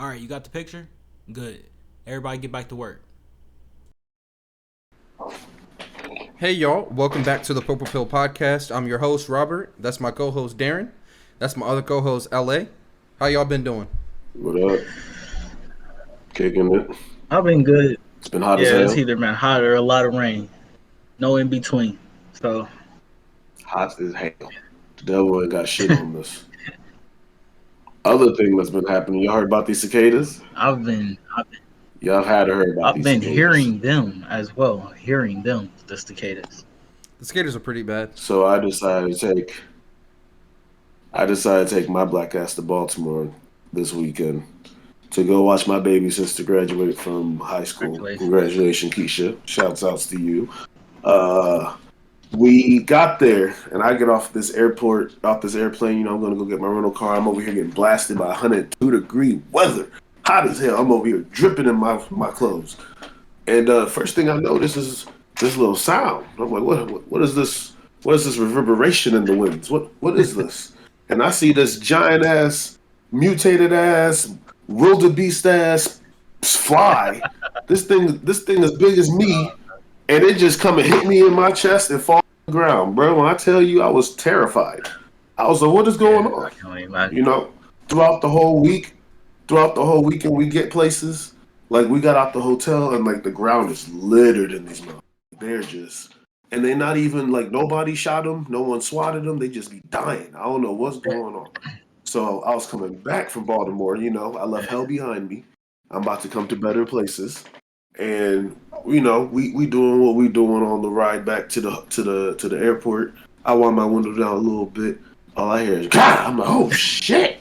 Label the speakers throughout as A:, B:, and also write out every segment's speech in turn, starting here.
A: All right, you got the picture? Good. Everybody get back to work.
B: Hey y'all, welcome back to the Purple Pill Podcast. I'm your host, Robert. That's my co-host, Darren. That's my other co-host, LA. How y'all been doing?
C: What up? Kicking it.
D: I've been good.
C: It's been hot as
D: Yeah, it's
C: hell.
D: either been hot or a lot of rain. No in between. So
C: Hot as hell. The devil ain't got shit on this. Other thing that's been happening, y'all heard about these cicadas?
D: I've been
C: Y'all had to heard about
D: I've
C: these
D: been
C: cicadas.
D: hearing them as well. Hearing them, the cicadas.
B: The skaters are pretty bad.
C: So I decided to take my black ass to Baltimore this weekend to go watch my baby sister graduate from high school. Congratulations, Keisha. Shouts outs to you. We got there, and I get off this airplane. I'm gonna go get my rental car. I'm over here getting blasted by 102-degree weather, hot as hell. I'm over here dripping in my clothes. And first thing I notice is this little sound. I'm like, what is this? What is this reverberation in the winds? What is this? And I see this giant ass, mutated ass, wildebeest ass fly. This thing as big as me, and it just come and hit me in my chest and fall on the ground, bro. When I tell you, I was terrified. I was like, what is going on?
D: I can't imagine.
C: You know, throughout the whole weekend, we get places. Like, we got out the hotel, and, like, the ground is littered in these mountains. They're just... And they're not even, like, nobody shot them. No one swatted them. They just be dying. I don't know what's going on. So I was coming back from Baltimore. You know, I left hell behind me. I'm about to come to better places. And, you know, we doing what we doing on the ride back to the airport. I wind my window down a little bit. All I hear is, God! I'm like, oh, shit!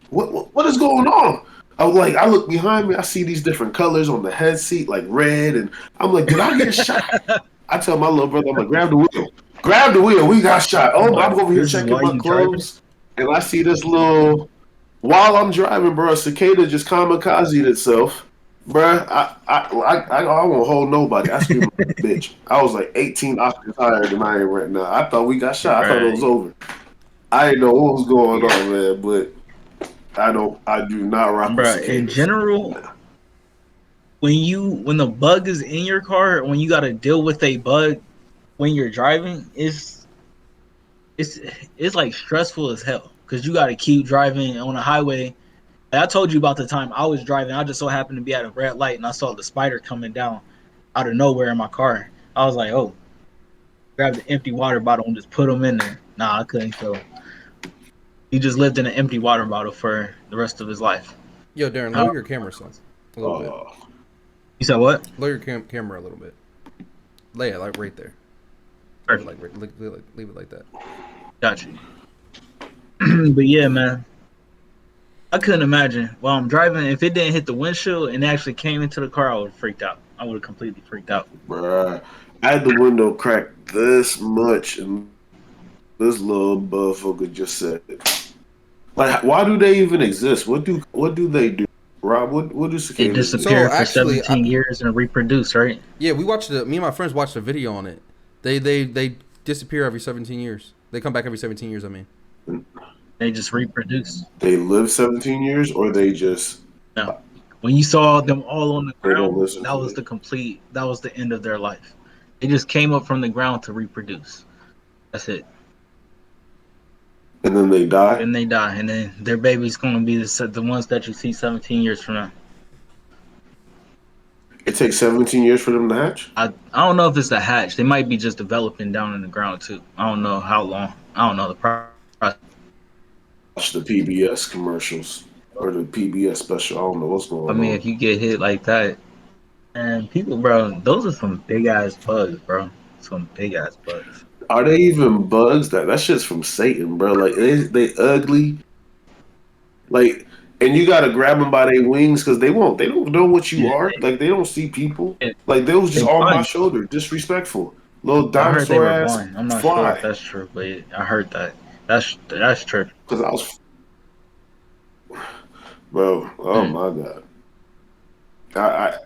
C: What is going on? I look behind me, I see these different colors on the head seat, like red, and I'm like, did I get shot? I tell my little brother, I'm like, grab the wheel, we got shot. Oh, I'm over here
D: This is
C: checking
D: why
C: my
D: you
C: clothes, and I see this little, while I'm driving, bro, a cicada just kamikazed itself. Bruh, I won't hold nobody. I screamed like a bitch. I was like 18 octaves higher than I am right now. I thought we got shot. I thought it was over. I didn't know what was going on, man, but I do not rock with
D: Bruh,
C: cicadas.
D: in general, when the bug is in your car, when you gotta deal with a bug when you're driving, it's like stressful as hell. Cause you gotta keep driving on a highway. I told you about the time I was driving. I just so happened to be at a red light and I saw the spider coming down out of nowhere in my car. I was like, oh, grab the empty water bottle and just put them in there. Nah, I couldn't. So he just lived in an empty water bottle for the rest of his life.
B: Yo, Darren, lower your camera some. A little bit.
D: You said what?
B: Lower your camera a little bit. Lay it, like, right there.
D: Perfect.
B: Leave it like that.
D: Gotcha. But yeah, man. I couldn't imagine while I'm driving, if it didn't hit the windshield and actually came into the car, I would have freaked out. I would have completely freaked out.
C: Bruh, I had the window cracked this much, and this little motherfucker just said, like, why do they even exist? What do they do? Rob, what do
D: It
C: cicadas do?
D: disappeared
B: So, actually,
D: for 17 years and reproduced, right?
B: Yeah, me and my friends watched a video on it. They disappear every 17 years. They come back every 17 years, I mean.
D: They just reproduce.
C: They live 17 years, or they just...
D: No. When you saw them all on the
C: They don't
D: ground,
C: listen
D: that
C: to
D: was
C: it.
D: that was the end of their life. They just came up from the ground to reproduce. That's it.
C: And then they die?
D: And they die. And then their baby's going to be the ones that you see 17 years from now.
C: It takes 17 years for them to hatch?
D: I don't know if it's the hatch. They might be just developing down in the ground, too. I don't know how long. I don't know the process.
C: Watch the PBS commercials, or the PBS special. I don't know what's going on.
D: I mean, if you get hit like that, and people, bro, those are some big ass bugs, bro. Some big ass bugs.
C: Are they even bugs? That shit's from Satan, bro. Like, they ugly. Like, and you gotta grab them by their wings because they don't know what you are. Like, they don't see people. Like, they was just
D: They
C: on my
D: blind.
C: shoulder, disrespectful. Little
D: I heard they
C: dinosaur
D: were
C: ass
D: blind. I'm not sure
C: fly.
D: if that's true, but I heard that. That's true.
C: Because I was, bro. Oh
D: Hmm.
C: my god.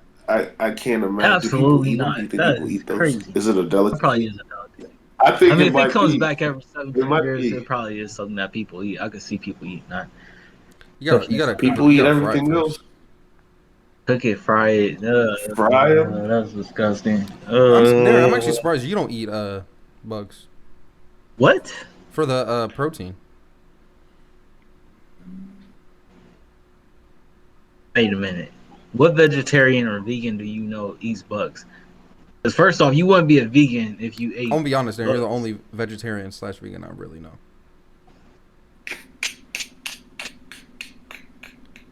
C: I can't imagine.
D: Absolutely
C: Do people eat them?
D: not.
C: Do you think
D: That
C: people
D: is
C: eat those?
D: crazy.
C: Is it a
D: It
C: delicacy?
D: probably is a delicacy.
C: I think
D: I mean,
C: it
D: if
C: might
D: it comes
C: be.
D: back every
C: It
D: 17
C: might
D: years,
C: be.
D: it probably is something that people eat. I could see people eating that.
B: You gotta
C: People
B: you
C: eat
B: gotta fry it
C: everything
B: first.
C: else.
D: Cook it, fry it.
C: Fry 'em?
D: That's disgusting.
B: Darren, I'm actually surprised you don't eat bugs
D: What?
B: for the protein.
D: Wait a minute. What vegetarian or vegan do you know eats bugs? Because first off, you wouldn't be a vegan if you ate.
B: I'm gonna be honest, Darren. You're the
D: bugs.
B: only vegetarian / vegan I really know.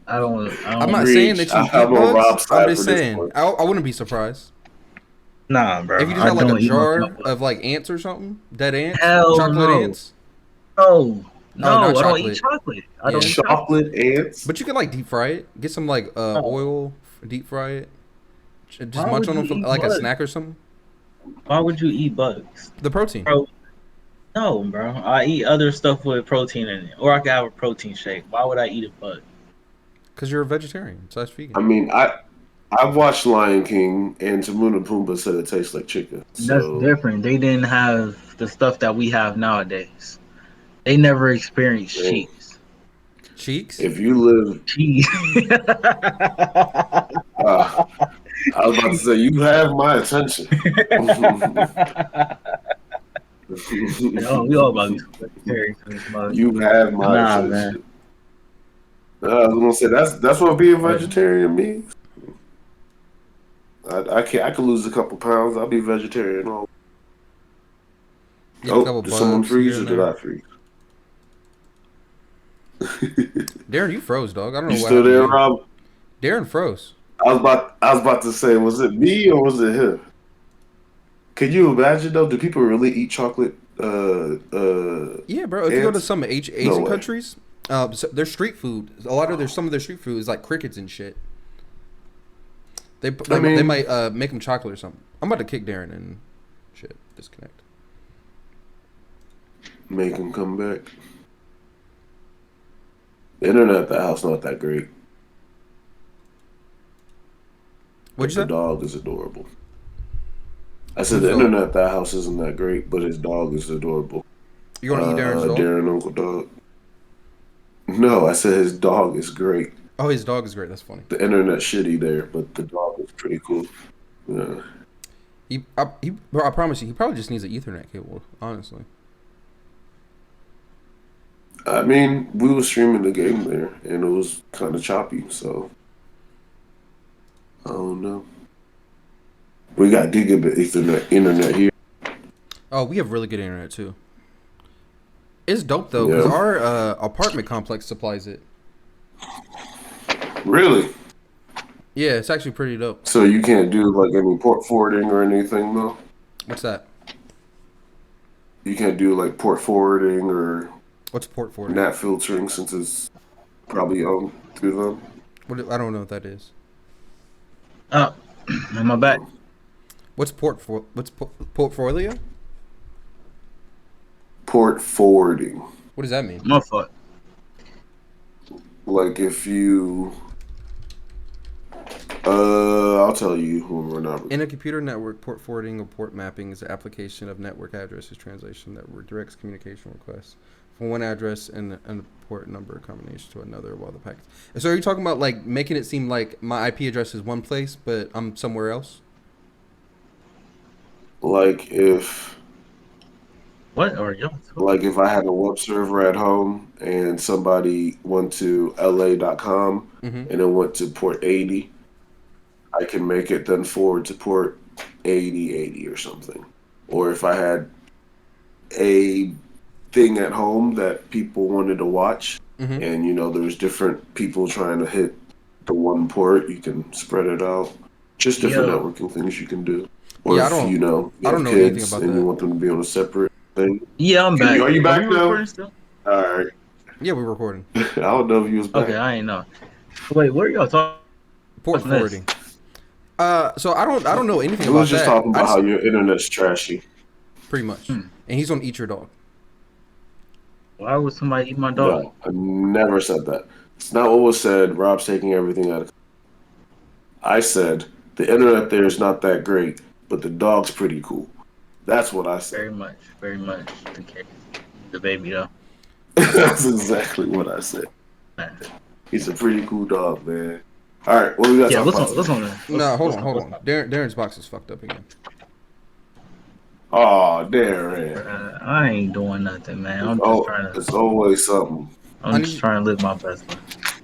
B: I'm not
C: Preach.
B: saying that you
C: I'm
B: eat
C: on
B: bugs.
C: Rob's
B: I'm
C: side
B: just
C: for this
B: saying.
C: one.
B: I wouldn't be surprised
D: Nah, bro.
B: if you just
D: I
B: had like
D: don't
B: a
D: eat no
B: jar
D: chocolate.
B: of like ants or something, dead ants,
D: Hell
B: chocolate
D: no.
B: ants.
D: No,
B: not
D: I don't
B: chocolate.
D: eat chocolate. I don't
B: Yeah.
D: eat chocolate.
C: Chocolate ants.
B: But you can like deep fry it. Get some like oil, deep fry it. Just
D: Why
B: munch
D: would
B: on them
D: you
B: for
D: eat
B: like a
D: bugs?
B: snack or something.
D: Why would you eat bugs?
B: The protein.
D: Bro, no, bro. I eat other stuff with protein in it, or I could have a protein shake. Why would I eat a bug?
B: Because you're a vegetarian / vegan.
C: I mean, I've watched Lion King, and Timon and Pumbaa said it tastes like chicken.
D: That's
C: So
D: different. They didn't have the stuff that we have nowadays. They never experienced
C: Yeah.
D: cheese.
B: Cheeks.
C: if you live,
D: Cheese.
C: I was about to say you have my attention.
D: Oh, we all about to be vegetarian for this mug.
C: You have my
D: Nah,
C: attention.
D: man.
C: I was gonna say that's what being vegetarian means. I can't. I could lose a couple pounds. I'll be vegetarian.
B: Get a couple
C: Did someone
B: bugs
C: freeze
B: here
C: or
B: and
C: did
B: there.
C: I freeze?
B: Darren, you froze, dog. I don't know
C: You
B: what
C: still
B: happened
C: there,
B: to you.
C: Rob?
B: Darren froze.
C: I was about to say, was it me or was it him? Can you imagine though? Do people really eat chocolate?
B: Yeah, bro. If you go to
C: Ants?
B: some Asian
C: way.
B: countries, so their street food, some of their street food is like crickets and shit. They
C: mean-
B: might make them chocolate or something. I'm about to kick Darren and shit. Disconnect.
C: Make him come back. The internet at the house not that great.
B: What'd
C: The
B: you say?
C: dog is adorable. I said
B: Who's
C: the
B: dog?
C: internet at that house isn't that great, but his dog is adorable.
B: You want to eat Darren's dog?
C: Darren Uncle Dog. No, I said his dog is great.
B: Oh, his dog is great. That's funny.
C: The internet's shitty there, but the dog is pretty cool. Yeah.
B: Bro, I promise you, he probably just needs an Ethernet cable. Honestly.
C: I mean, we were streaming the game there, and it was kind of choppy, so I don't know. We got gigabit internet here.
B: Oh, we have really good internet too. It's dope though, because
C: Yeah.
B: our apartment complex supplies it.
C: Really?
B: Yeah, it's actually pretty dope.
C: So you can't do like any port forwarding or anything, though?
B: What's that?
C: You can't do like port forwarding or
B: What's port for?
C: NAT filtering since it's probably owned through them.
B: I don't know what that is.
D: Oh, am I back?
B: What's portfolio?
C: Port forwarding.
B: What does that mean?
D: My fault.
C: Like if you, I'll tell you when we're not.
B: In a computer network, port forwarding or port mapping is the application of network addresses translation that directs communication requests from one address and a port number combination to another while the packet. So are you talking about like making it seem like my IP address is one place, but I'm somewhere else?
C: Like if if I had a web server at home and somebody went to la.com
B: Mm-hmm.
C: and it went to port 80, I can make it then forward to port 8080 or something. Or if I had a thing at home that people wanted to watch,
B: Mm-hmm.
C: and there's different people trying to hit the one port, you can spread it out. Just different networking things you can do. Or
B: Yeah,
C: if
B: I don't
C: you
B: know
C: have
B: anything
C: kids
B: about
C: and
B: that.
C: you want them to be on a separate thing.
D: Yeah, I'm back.
C: Are you back
D: we
C: now?
D: recording still?
C: All right.
B: Yeah, we're recording.
C: I don't know if you was back.
D: Okay, I ain't know. Wait, what are y'all talking?
B: Port
D: What's
B: forwarding. So I don't know anything
C: We
B: about
C: was just
B: that.
C: talking about how your internet's trashy.
B: Pretty much. And he's gonna eat your dog.
D: Why would somebody eat my dog?
C: No, I never said that. It's not what was said. Rob's taking everything out of. I said the internet there is not that great, but the dog's pretty cool. That's what I said.
D: Very much the case. The baby though.
C: That's exactly what I said. He's a pretty cool dog, man. All right, what we got to
D: Yeah,
C: talk about?
D: what's on
B: No, hold on. Darren's box is fucked up again.
C: Oh, Darren.
D: I ain't doing nothing, man. I'm just
C: Oh,
D: trying to.
C: it's always something.
D: I'm just trying to live my best life.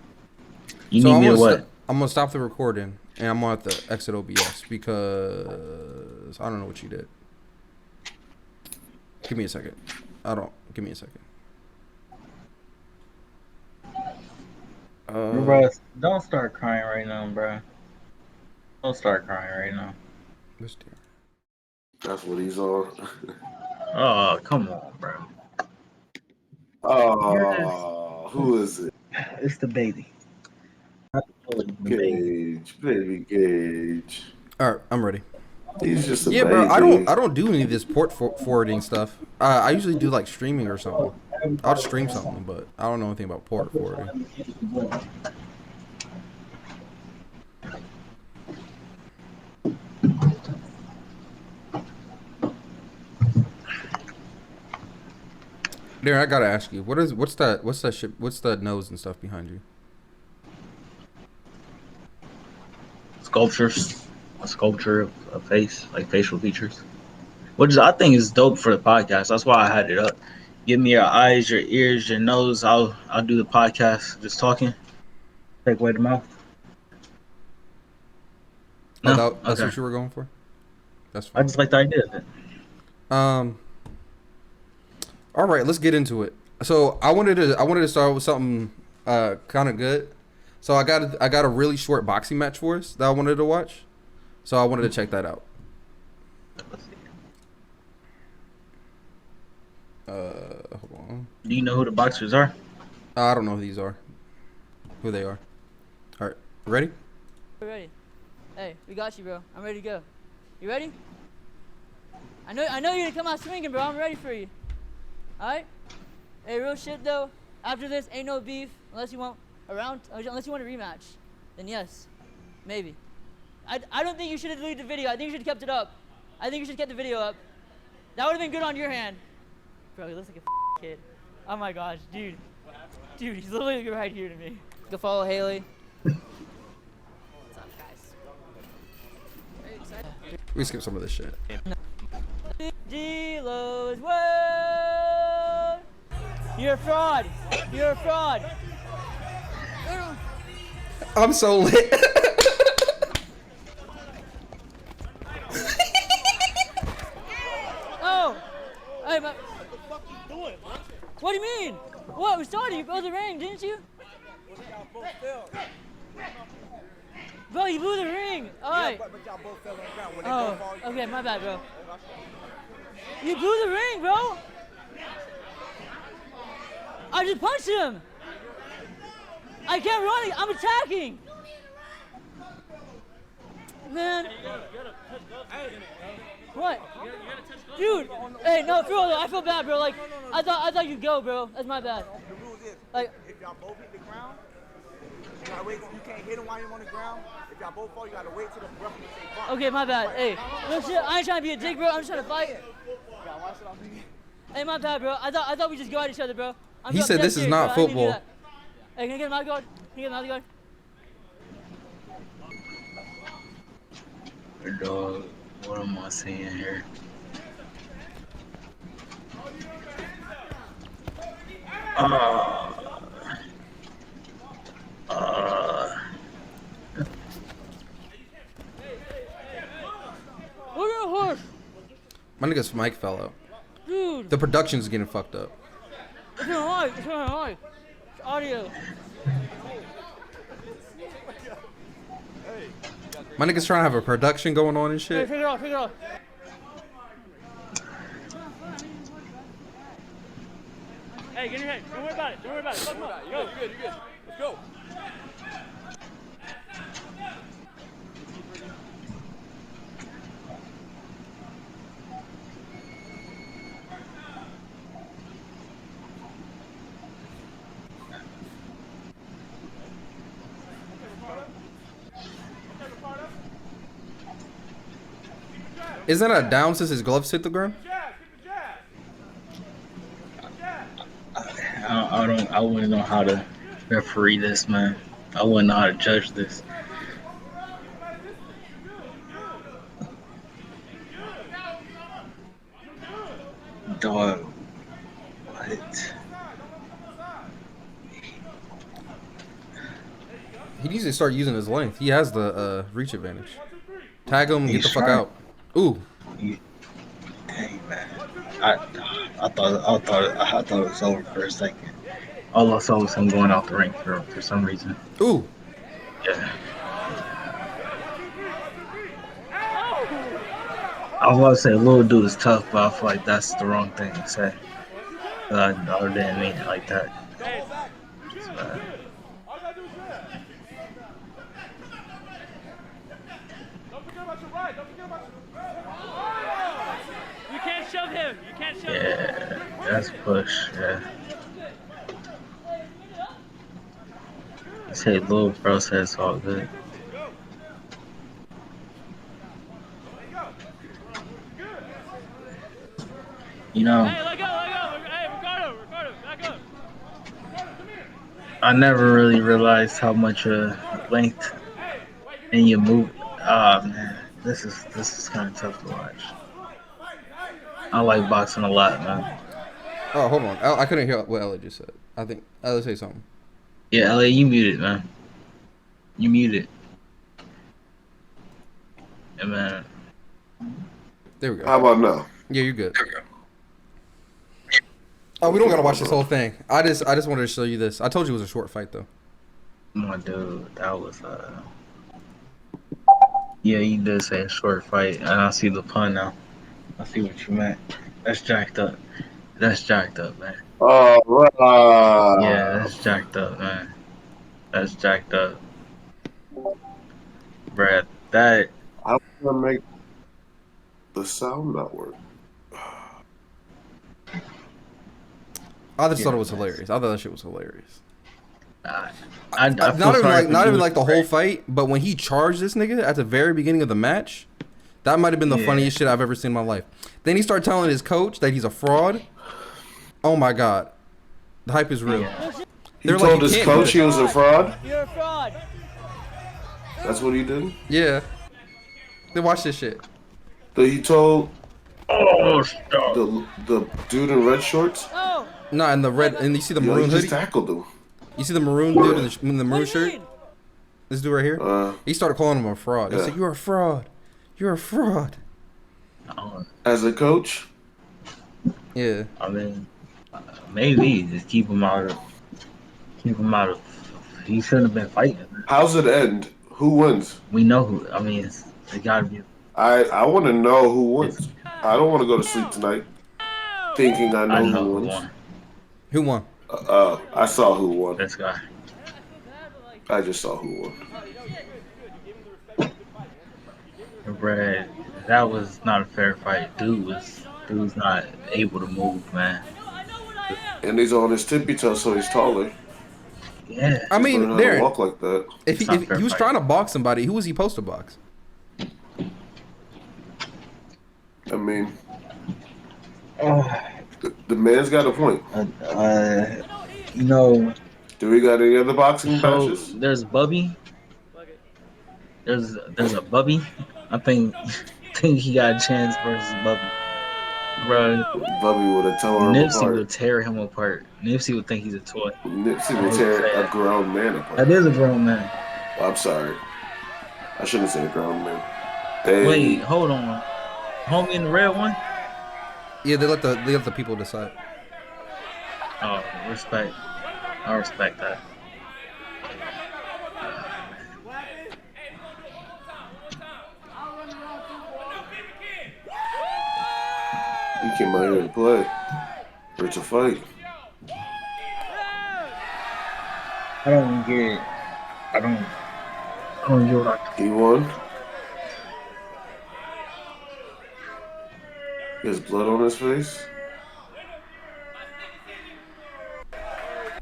D: You
B: So
D: need
B: I'm
D: me to
B: gonna
D: what?
B: I'm gonna stop the recording and I'm gonna have to exit OBS because I don't know what you did. Give me a second. Give me a second.
D: Bro, don't start crying right now, bro. Don't start crying right now.
B: This dear.
C: That's what he's on.
D: Oh, come on, bro.
C: Oh, who is it?
D: It's the baby.
C: Gage, baby Gage.
B: All right, I'm ready.
C: He's just a
B: Yeah,
C: baby.
B: bro. I don't do any of this port forwarding stuff. I usually do like streaming or something. I'll just stream something, but I don't know anything about port forwarding. Darren, I gotta ask you, what's that shit? What's the nose and stuff behind you?
D: Sculptures, a sculpture of a face, like facial features, which I think is dope for the podcast. That's why I had it up. Give me your eyes, your ears, your nose. I'll do the podcast just talking. Take away the mouth.
B: Oh,
D: No,
B: that's
D: okay.
B: what you were going for. That's
D: I
B: fine.
D: just like the idea of it.
B: All right, let's get into it. So I wanted to start with something kind of good. So I got a really short boxing match for us that I wanted to watch. So I wanted to check that out. Hold on.
D: Do you know who the boxers are?
B: I don't know who these are. Who they are. All right, ready?
E: We're ready. Hey, we got you, bro. I'm ready to go. You ready? I know you're gonna come out swinging, bro. I'm ready for you. All right. Hey, real shit though. After this, ain't no beef unless you want a rematch. Then yes, maybe. I don't think you should have deleted the video. I think you should have kept it up. I think you should have kept the video up. That would have been good on your hand. Bro, he looks like a kid. Oh my gosh, dude. Dude, he's literally right here to me. Go follow Haley. What's up, guys? Very excited.
B: We skip some of this shit.
E: D-Lo's World! You're a fraud. You're a fraud.
B: I'm so lit.
E: Oh! Hey, what the fuck you doing, bro? What do you mean? What? We started. You blew the ring, didn't you? Bro, you blew the ring. All right. Oh, okay, my bad, bro. You blew the ring, bro. I just punched him. I can't run. I'm attacking. Man. What? Dude. Hey, no, for real, I feel bad, bro. Like, I thought you'd go, bro. That's my bad.
F: The rules is,
E: Like,
F: if y'all both hit the ground, you can't hit him while you're on the ground. If y'all both fall, you gotta wait till the referee say bump.
E: okay, my bad. Hey, no shit. I ain't trying to be a dick, bro. I'm just trying to fight. Hey, my bad, bro. I thought we just go at each other, bro.
B: He said this is not football.
E: Hey, can I get a mouth guard? Can you get a mouth guard?
D: Dog, what am I seeing here?
E: Look at the horse,
B: My nigga's mic fell out.
E: dude.
B: The production's getting fucked up.
E: It's not live. It's not live. It's audio.
B: My nigga's trying to have a production going on and
E: Hey,
B: shit.
E: take it off. Take it off. Hey, get in your head. Don't worry about it. Don't worry about it. Fuck him up. Go.
F: You're good. Let's go.
B: Isn't that down since his gloves hit the ground?
D: I wouldn't know how to referee this, man. I wouldn't know how to judge this. Dog. What?
B: He needs to start using his length. He has the reach advantage. Tag him and get
D: He's
B: the fuck
D: sharp.
B: out. Ooh.
D: Dang, man. I thought it was over for a second. All I saw was him going out the ring for some reason.
B: Ooh.
D: Yeah. I was about to say, little dude is tough, but I feel like that's the wrong thing to say. I didn't mean it like that. It's bad.
G: You can't shove him. You can't shove him.
D: Yeah, that's push. Yeah. Say little bro said it's all good. You know,
G: Hey, let go, let go. Hey, Ricardo, back up.
D: I never really realized how much length in your move. Ah man, this is kind of tough to watch. I like boxing a lot, man.
B: Oh, hold on. I couldn't hear what Ellie just said. I think Ellie say something.
D: Yeah, LA, you muted, man. You muted. Yeah, man.
B: There we go.
C: How about now?
B: Yeah, you're good. Oh, we don't gotta watch this whole thing. I just wanted to show you this. I told you it was a short fight though.
D: My dude, that was yeah, you did say a short fight, and I see the pun now. I see what you meant. That's jacked up. That's jacked up, man.
C: All right.
D: Yeah, that's jacked up, man. That's jacked up. Brad, that
C: I'm gonna make the sound not work.
B: I just
D: Yeah,
B: thought it was
D: nice.
B: hilarious. I thought that shit was hilarious.
D: I
B: Not
D: feel
B: even
D: sorry
B: like
D: for
B: not even
D: dude.
B: like the whole fight, but when he charged this nigga at the very beginning of the match, that might have been the
D: Yeah.
B: funniest shit I've ever seen in my life. Then he started telling his coach that he's a fraud. Oh my god, the hype is real.
D: Yeah.
C: He
B: They're like,
C: told
B: "You
C: his
B: can't do
C: coach he
B: this."
C: was a fraud.
E: You're a fraud.
C: That's what he did.
B: Yeah. Then watch this shit.
C: So he told
D: Oh, stop.
C: the dude in red shorts.
E: Oh,
B: Nah, and the red, and you see the
C: Yo, he
B: maroon
C: just
B: hoodie.
C: tackled him.
B: You see the maroon dude in the
E: what
B: maroon
E: do you
B: shirt.
E: mean?
B: This dude right here. He started calling him a fraud. He
C: Yeah.
B: said, "You're a fraud. You're a fraud."
C: As a coach,
B: Yeah.
D: I mean, maybe just keep him out of. He shouldn't have been fighting.
C: how's it end? Who wins?
D: We know who. I mean, it gotta be.
C: I want to know who wins. I don't want to go to sleep tonight thinking I know,
D: I know
C: who
D: who
C: wins.
D: won.
B: Who won?
C: I saw who won.
D: This guy.
C: I just saw who won.
D: Brad, that was not a fair fight. Dude's not able to move, man.
C: And he's on his tippy toe, so he's taller.
D: Yeah.
B: I mean,
C: Learn how to
B: Darren,
C: walk like that.
B: if
D: It's not
B: he
D: fair
B: was
D: fight.
B: trying to box somebody, who was he supposed to box?
C: I mean,
D: Oh,
C: the man's got a point.
D: you know,
C: Do we got any other boxing
D: so
C: matches?
D: there's Bubby. There's a Bubby. I think he got a chance versus Bubby. Bro,
C: Bubby would have torn him
D: Nipsey would
C: apart.
D: tear him apart. Nipsey would think he's a toy.
C: Nipsey would tear a grown man apart.
D: That is a grown man.
C: I'm sorry. I shouldn't have said a grown man. Hey,
D: Wait, hold on. Homie in the red one?
B: Yeah, they let the people decide.
D: Oh, respect. I respect that.
C: he came out here to play. Or to fight.
D: I don't get it. I don't get what
C: He won. He has blood on his face.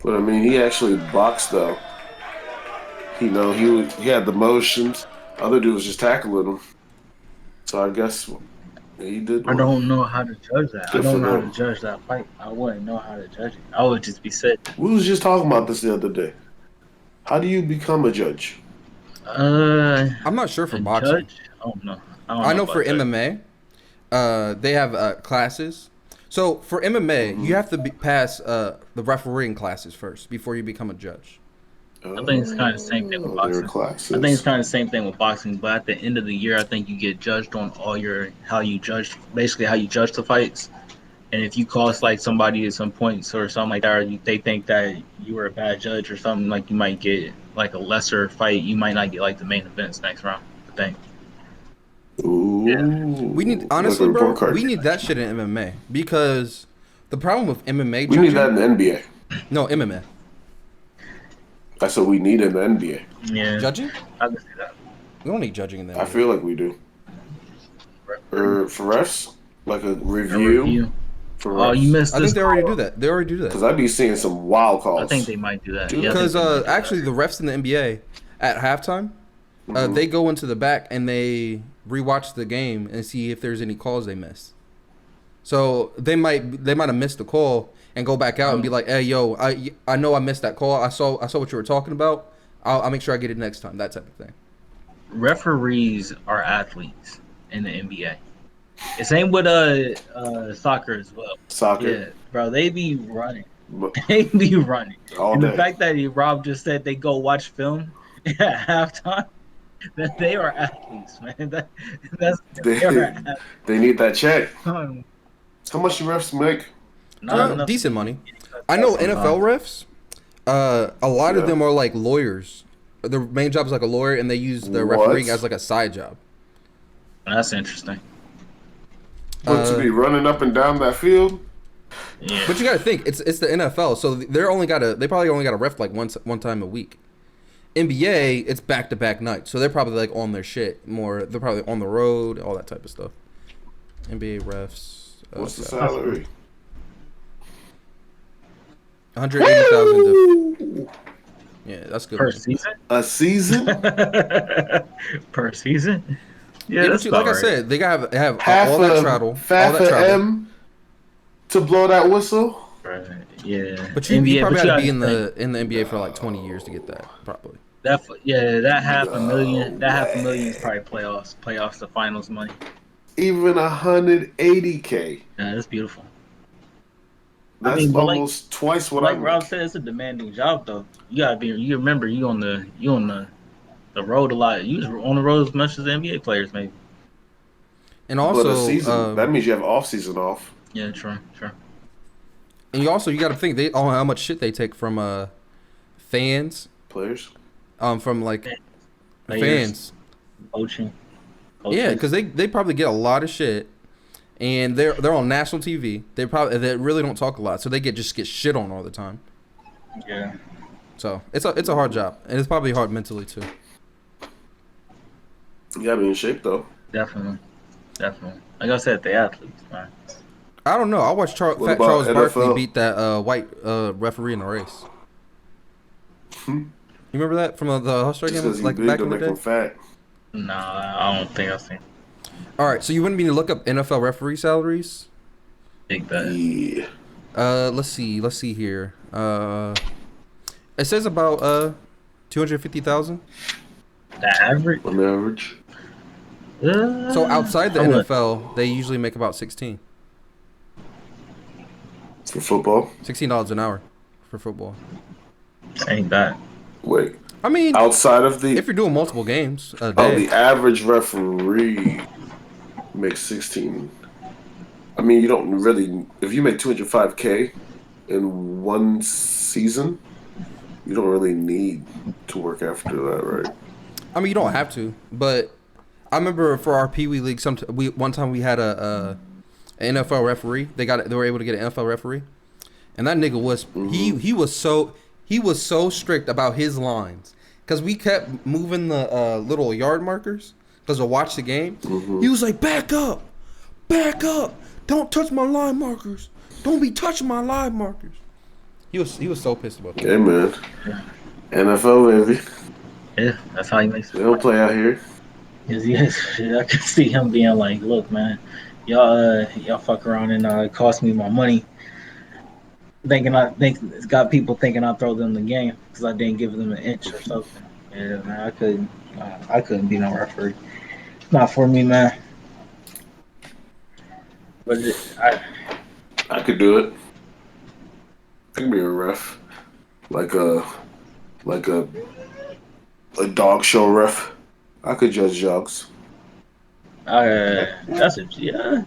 C: But I mean, he actually boxed though. He had the motions. Other dude was just tackling him. So I guess he did.
D: I
C: win.
D: don't know how to judge that.
C: Good
D: I don't
C: for
D: know how
C: them.
D: to judge that fight. I wouldn't know how to judge it. I would just be sick.
C: We was just talking about this the other day. How do you become a judge?
B: I'm not sure for
D: A
B: boxing.
D: judge? I don't know.
B: I know
D: about
B: for
D: that.
B: MMA, they have classes. So for MMA,
C: Mm-hmm.
B: you have to pass the refereeing classes first before you become a judge.
D: I think it's kind of the same thing with
C: Oh, there are
D: boxing.
C: classes.
D: I think it's kind of the same thing with boxing, but at the end of the year, I think you get judged on how you judge the fights. And if you cost like somebody some points or something like that, or they think that you were a bad judge or something, like you might get like a lesser fight. You might not get like the main events next round. I think.
C: Ooh.
D: Yeah.
B: We need
C: Like a
B: honestly, bro.
C: report card.
B: We need that shit in MMA because the problem with MMA
C: We
B: judging.
C: need that in the NBA.
B: No MMA
C: That's what we need in the NBA.
D: Yeah,
B: judging.
D: I can see that.
B: We don't need judging in the NBA.
C: I feel like we do. Or for refs, like a
D: A
C: review.
D: review.
C: For
D: Oh,
C: refs.
D: you missed
B: I
D: this.
B: think they already
D: call.
B: do that. They already do that.
C: Because I'd be seeing some wild calls.
D: I think they might do that. Yeah, I think
B: Because
D: they might do that.
B: actually, the refs in the NBA at halftime, they go into the back and they rewatch the game and see if there's any calls they missed. So they might have missed the call and go back out and be like, "Hey, yo, I know I missed that call. I saw what you were talking about. I'll make sure I get it next time." That type of thing.
D: Referees are athletes in the NBA. The same with soccer as well.
C: Soccer.
D: Yeah, bro, they be running.
C: But
D: They be running.
C: all
D: And
C: day.
D: the fact that Rob just said they go watch film at halftime, that they are athletes, man. They are athletes.
C: They need that check. How much do refs make?
D: Not enough.
B: Decent money. I know NFL refs. A lot of
C: Yeah.
B: them are like lawyers. Their main job is like a lawyer, and they use the
C: What?
B: refereeing as like a side job.
D: That's interesting.
C: But to be running up and down that field,
D: Yeah.
B: But you got to think it's the NFL, so they probably only got a ref like one time a week. NBA, it's back to back nights, so they're probably like on their shit more. They're probably on the road, all that type of stuff. NBA refs.
C: what's the salary?
B: 180,000. Yeah, that's good.
D: Per
B: money.
D: season?
C: A season?
D: Per season?
B: Yeah,
D: that's
B: but like I
D: about right.
B: said, they have
C: Half
B: all that
C: a
B: travel, all
C: half
B: that
C: a
B: travel.
C: M to blow that whistle?
D: Right. Yeah.
B: But you probably
D: but
B: got to be
D: gotta
B: in the NBA for like 20 years to get that, probably.
D: that half a million. That half a million is probably playoffs, the finals money.
C: Even 180K.
D: Yeah, that's beautiful.
C: That's
D: mean, but
C: almost twice what
D: Like
C: I
D: Rob
C: make.
D: said, it's a demanding job though. You gotta be. You remember you on the road a lot. You was on the road as much as the NBA players, maybe.
B: And
C: But
B: also,
C: a season, that means you have off season off.
D: Yeah, true.
B: and you got to think how much shit they take from fans,
C: Players.
B: from like
D: Players.
B: fans.
D: Coaching.
B: Yeah, because they probably get a lot of shit, and they're on national TV. They really don't talk a lot, so they just get shit on all the time.
D: Yeah.
B: So it's a hard job, and it's probably hard mentally too.
C: You gotta be in shape though.
D: Definitely. Like I said, the athletes, man.
B: I don't know. I watched
C: What
B: Fat
C: about
B: Charles Barkley
C: NFL?
B: beat that white referee in a race. You remember that from the All-Star
C: Just
B: game,
C: because
B: like
C: big
B: back
C: to
B: in the
C: make
B: day?
C: them fat.
D: Nah, I don't think I've seen
B: All right, so you wouldn't need to look up NFL referee salaries.
D: Big Bet.
C: Yeah.
B: Let's see here. It says about 250,000.
D: The average.
C: On average.
B: So outside the
D: I would-
B: NFL, they usually make about 16
C: For football.
B: $16 an hour for football.
D: Ain't bad.
C: Wait.
B: I mean,
C: Outside of the
B: if you're doing multiple games a
C: oh,
B: day,
C: the average referee makes 16. I mean, you don't really. If you make 205K in one season, you don't really need to work after that, right?
B: I mean, you don't have to, but I remember for our Pee Wee League, one time we had an NFL referee. They were able to get an NFL referee, and that nigga was he was so strict about his lines because we kept moving the little yard markers because to watch the game. He was like, back up, don't touch my line markers, don't be touching my line markers. He was so pissed about that.
C: Yeah, man. NFL, baby.
D: Yeah, that's how he makes
C: They
D: it.
C: don't play out here.
D: Yes, I could see him being like, "Look, man, y'all fuck around and cost me my money." It's got people thinking I throw them the game because I didn't give them an inch or something. Yeah, man, I couldn't be no referee. Not for me, man. But
C: I could do it. I can be a ref, like a dog show ref. I could judge dogs.
D: that's a yeah.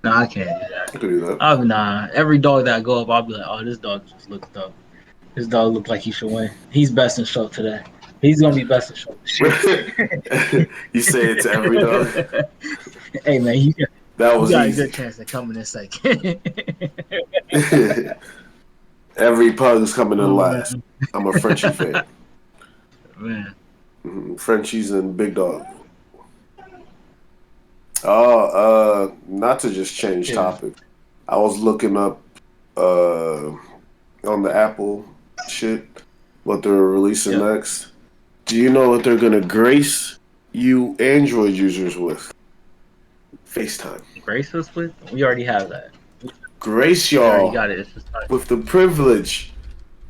D: No, I can't do that.
C: I could do that.
D: Nah. Every dog that I go up, I'll be like, oh, this dog just looks dope. This dog looks like he should win. He's best in show today. He's gonna be best in show.
C: You say it to every dog.
D: Hey man, you
C: That was
D: got a
C: easy.
D: good chance to come in a second.
C: Every pug is coming in last. I'm a Frenchie fan.
D: Man,
C: Frenchies and Big Dog. Not to just change topic. I was looking up on the Apple shit what they're releasing next. Do you know what they're gonna grace you Android users with? FaceTime.
D: grace us with? We already have that.
C: Grace
D: We already
C: y'all
D: got it. It's just like,
C: with the privilege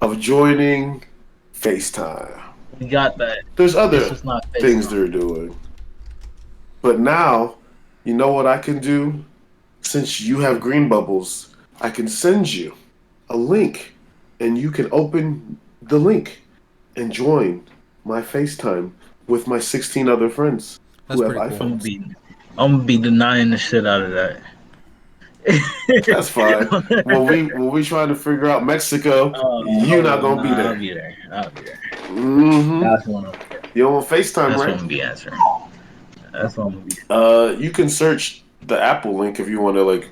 C: of joining FaceTime.
D: we got that.
C: There's other
D: It's just not
C: things
D: FaceTime.
C: they're doing. But now, you know what I can do? Since you have green bubbles, I can send you a link and you can open the link and join my FaceTime with my 16 other friends
B: That's
C: who have
B: pretty cool.
C: iPhones.
D: I'm gonna be denying the shit out of that.
C: That's fine. When we trying to figure out Mexico, you're not gonna be there.
D: I'll be there. I'll be there.
C: Mm-hmm.
D: That's one of
C: You don't want FaceTime,
D: That's what I'm
C: right?
D: gonna be answering. That's what I'm gonna be.
C: You can search the Apple link if you want to like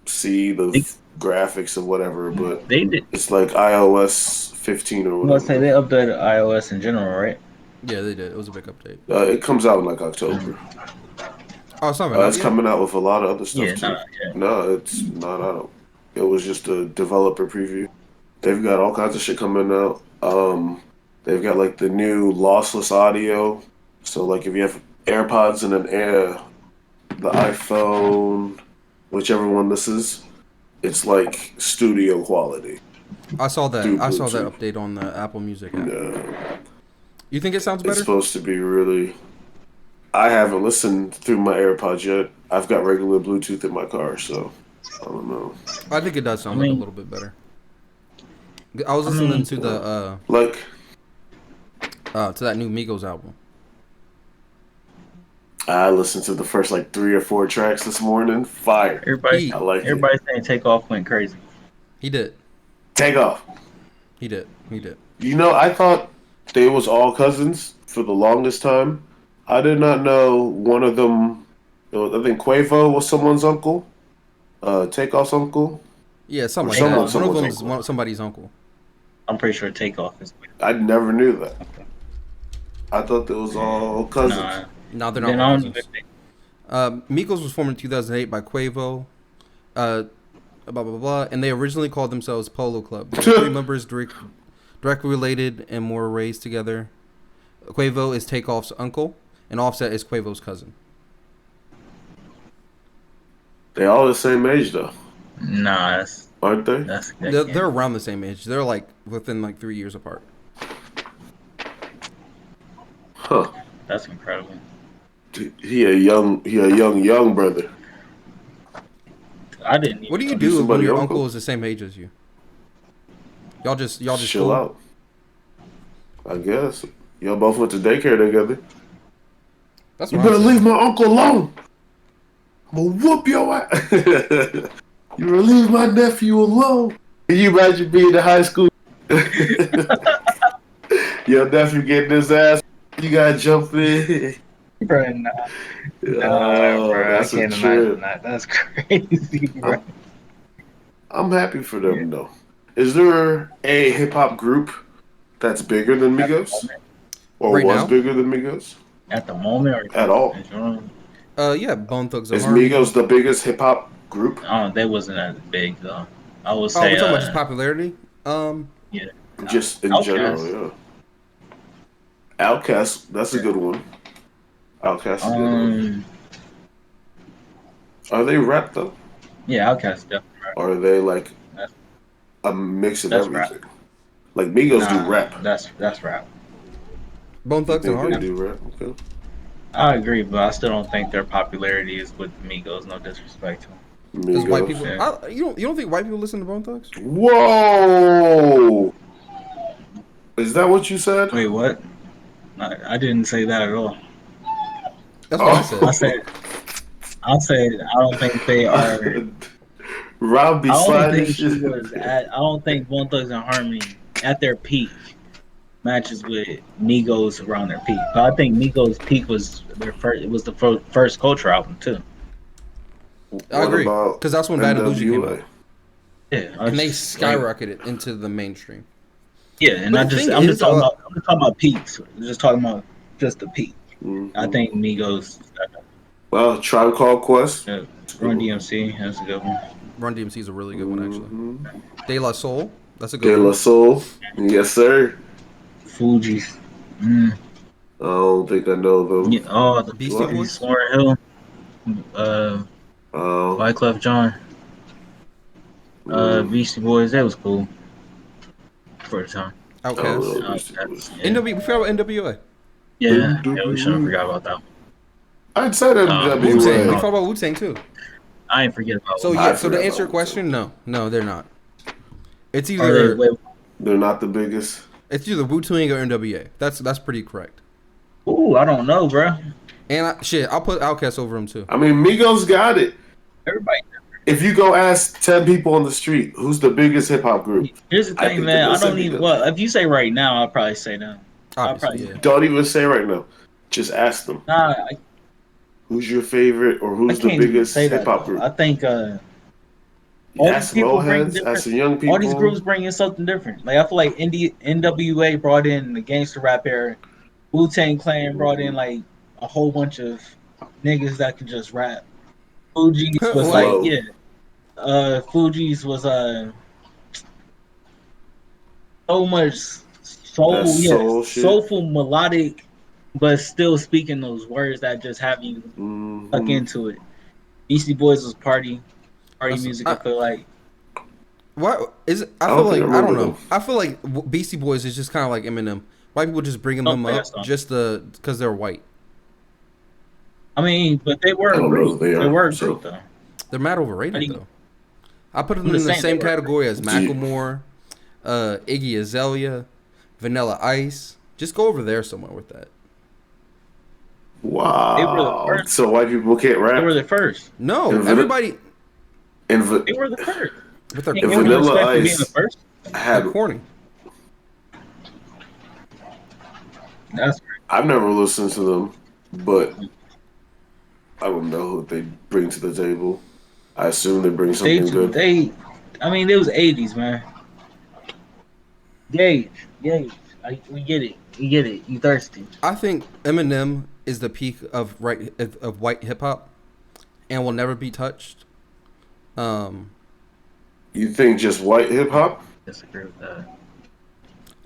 C: see the graphics or whatever, but
D: They did.
C: it's like iOS 15 or
D: I was gonna say
C: whatever.
D: they updated iOS in general, right?
B: Yeah, they did. It was a big update.
C: It comes out in like October.
B: Oh, it's not even out
C: It's
B: yet?
C: coming out with a lot of other stuff
D: Yeah,
C: too.
D: yeah.
C: No, it's not out. It was just a developer preview. They've got all kinds of shit coming out. They've got like the new lossless audio. So like if you have AirPods and the iPhone, whichever one this is, it's like studio quality.
B: I saw that.
C: Through
B: I saw that
C: Bluetooth.
B: update on the Apple Music app.
C: Yeah.
B: You think it sounds
C: It's
B: better?
C: supposed to be really. I haven't listened through my AirPods yet. I've got regular Bluetooth in my car, so I don't know.
B: I think it does sound
D: I mean-
B: like a little bit better. I was listening to the
C: Like,
B: to that new Migos album.
C: I listened to the first like 3 or 4 tracks this morning. Fire.
D: Everybody,
C: I like it.
D: everybody saying Takeoff went crazy.
B: He did.
C: Take off.
B: He did. He did.
C: You know, I thought they was all cousins for the longest time. I did not know one of them. I think Quavo was someone's uncle. Takeoff's uncle.
B: Yeah, something like
C: Someone-
B: that. One of
C: someone's
B: them's
C: uncle.
B: somebody's uncle.
D: I'm pretty sure Takeoff is.
C: I never knew that. I thought they was all cousins.
D: Nah,
B: No, they're
D: then
B: not
D: I
B: all
D: don't
B: cousins.
D: even think.
B: Migos was formed in 2008 by Quavo, blah blah blah, and they originally called themselves Polo Club. There were 3 members directly related and more raised together. Quavo is Takeoff's uncle, and Offset is Quavo's cousin.
C: They all the same age though,
D: Nah,
C: aren't they?
D: that's
B: They're around the same age. They're like within like 3 years apart.
C: Huh.
D: that's incredible.
C: He a young brother.
D: I didn't. Even
B: What do you
D: know.
B: do when
C: somebody
B: your
C: uncle?
B: uncle is the same age as you? Y'all just
C: Chill
B: cool?
C: out. I guess y'all both went to daycare together.
B: That's
C: You
B: what I'm
C: better
B: saying.
C: leave my uncle alone. I'm gonna whoop your ass. You better leave my nephew alone. Can you imagine being in high school? Your nephew getting his ass. You gotta jump in.
D: Bro, nah,
C: Oh,
D: bro,
C: that's
D: I
C: a
D: can't imagine
C: trip.
D: that. That's crazy, bro.
C: I'm happy for them though. Is there a hip hop group that's bigger than Migos, or
B: Right
C: was
B: now?
C: bigger than Migos
D: At the moment, or
C: at all?
B: Yeah, Bone Thugs and
C: Is
B: Harmony.
C: Migos the biggest hip hop group?
D: They wasn't as big though. I would
B: Oh,
D: say.
B: we're talking about just popularity.
C: Just in
D: Outkast.
C: general, yeah. Outkast, that's a good one. Outkast is a good one. Are they rap though?
D: Yeah, Outkast definitely.
C: Or are they like a mix of
D: That's
C: everything. Like Migos do rap.
D: That's rap.
B: Bone Thugs and
C: They
B: Harmony.
C: do rap. Okay.
D: I agree, but I still don't think their popularity is with Migos. No disrespect to them.
B: Because white
C: Migos.
B: people,
D: Yeah.
B: you don't think white people listen to Bone Thugs?
C: Whoa! Is that what you said?
D: Wait, what? I didn't say that at all.
B: That's what I
C: Oh.
B: said.
D: I said I don't think they are.
C: Rob be
D: I don't
C: sliding
D: think she
C: shit.
D: was at. I don't think Bone Thugs and Harmony at their peak matches with Migos around their peak. But I think Migos' peak was their first. It was the first Culture album too.
B: I
C: What
B: agree.
C: about
B: Because that's when Bad and Bougie came
C: NWA?
B: out.
D: Yeah,
B: And they skyrocketed into the mainstream.
D: Yeah, and
B: But
D: I
B: the
D: just
B: thing
D: I'm
B: is,
D: just talking about peaks. I'm just talking about just the peak.
C: Mhm.
D: I think Migos,
C: Well, Tribe Called Quest.
D: Run DMC, that's a good one.
B: Run DMC is a really good one, actually.
C: Mhm.
B: De La Soul, that's a
C: De
B: good
C: La
B: one.
C: Soul. Yes, sir.
D: Fuji's.
C: I don't think I know them.
D: Yeah, oh, the
B: Beastie
C: What?
B: Boys?
D: Lauryn Hill, Wyclef John, Beastie Boys. That was cool for the time.
C: I don't
B: Outkast.
C: know Beastie Boys.
D: Yeah,
B: We forgot about NWA.
D: yeah, we shouldn't forget about that.
C: I'd say
B: Wu-Tang. We
C: NWA.
B: forgot about Wu-Tang, too.
D: I ain't forget about.
B: So,
C: I
B: yeah, so to
C: forgot
B: answer your
C: about
B: question, no, they're not. It's
D: Are they,
B: either
D: wait,
C: They're not the biggest.
B: Wu-Tang or NWA. That's pretty correct.
D: ooh, I don't know, bro.
B: And I'll put Outkast over them, too.
C: I mean, Migos got it.
D: Everybody.
C: If you go ask 10 people on the street, who's the biggest hip hop group?
D: Here's the
C: I
D: thing,
C: think
D: man.
C: they're
D: I don't
C: gonna
D: even.
C: say
D: Well, if you say right now, I'll probably say no. I'll
B: Obviously,
D: probably.
B: yeah.
C: Don't even say right now. Just ask them.
D: Nah,
C: Who's your favorite or
D: I
C: who's the
D: can't even
C: biggest
D: say that.
C: hip hop
D: Though.
C: group?
D: I think all these
C: Ask some
D: people
C: old
D: bring
C: heads,
D: different.
C: ask some young people.
D: All these groups bring in something different. Like I feel like NWA brought in the gangster rap era. Wu-Tang Clan brought in like a whole bunch of niggas that can just rap. Fuji's was like
C: Whoa.
D: Fuji's was so much soul,
C: That's soul shit.
D: soulful, melodic, but still speaking those words that just have you
C: Mhm.
D: stuck into it. Beastie Boys was party
B: That's-
D: music. I feel like
B: What is it? I
C: I
B: feel
C: don't
B: like
C: think I
B: I don't
C: remember
B: know. I feel like Beastie Boys is just kind of like Eminem. White people just bringing
D: Oh,
B: them
D: yeah,
B: up
D: so.
B: just because they're white.
D: I mean, but they were
C: I
D: a
C: don't know
D: group.
C: who they
D: They
C: are,
D: were a
C: so.
D: group though.
B: They're mad
D: How do
B: overrated
D: you-
B: though. I put them
D: I'm
B: in
D: just
B: the
D: saying
B: same
D: they were-
B: category as
C: Do you-
B: Macklemore, Iggy Azalea, Vanilla Ice. Just go over there somewhere with that.
C: Wow.
D: They were the first.
C: So white people can't
D: They
C: rap.
D: were the first.
B: No,
C: And
B: everybody
C: And
D: They were the first.
B: with their
D: Can't
C: And
D: give
B: corny.
D: them
C: Vanilla
D: respect for being
C: Ice.
D: the first.
C: had
B: They're corny.
D: That's
C: I've never listened to them, but I don't know what they bring to the table. I assume they bring something good.
D: I mean, it was '80s, man. Gage. We get it. You thirsty?
B: I think Eminem is the peak of white hip hop, and will never be touched.
C: You think just white hip hop?
D: Disagree with that.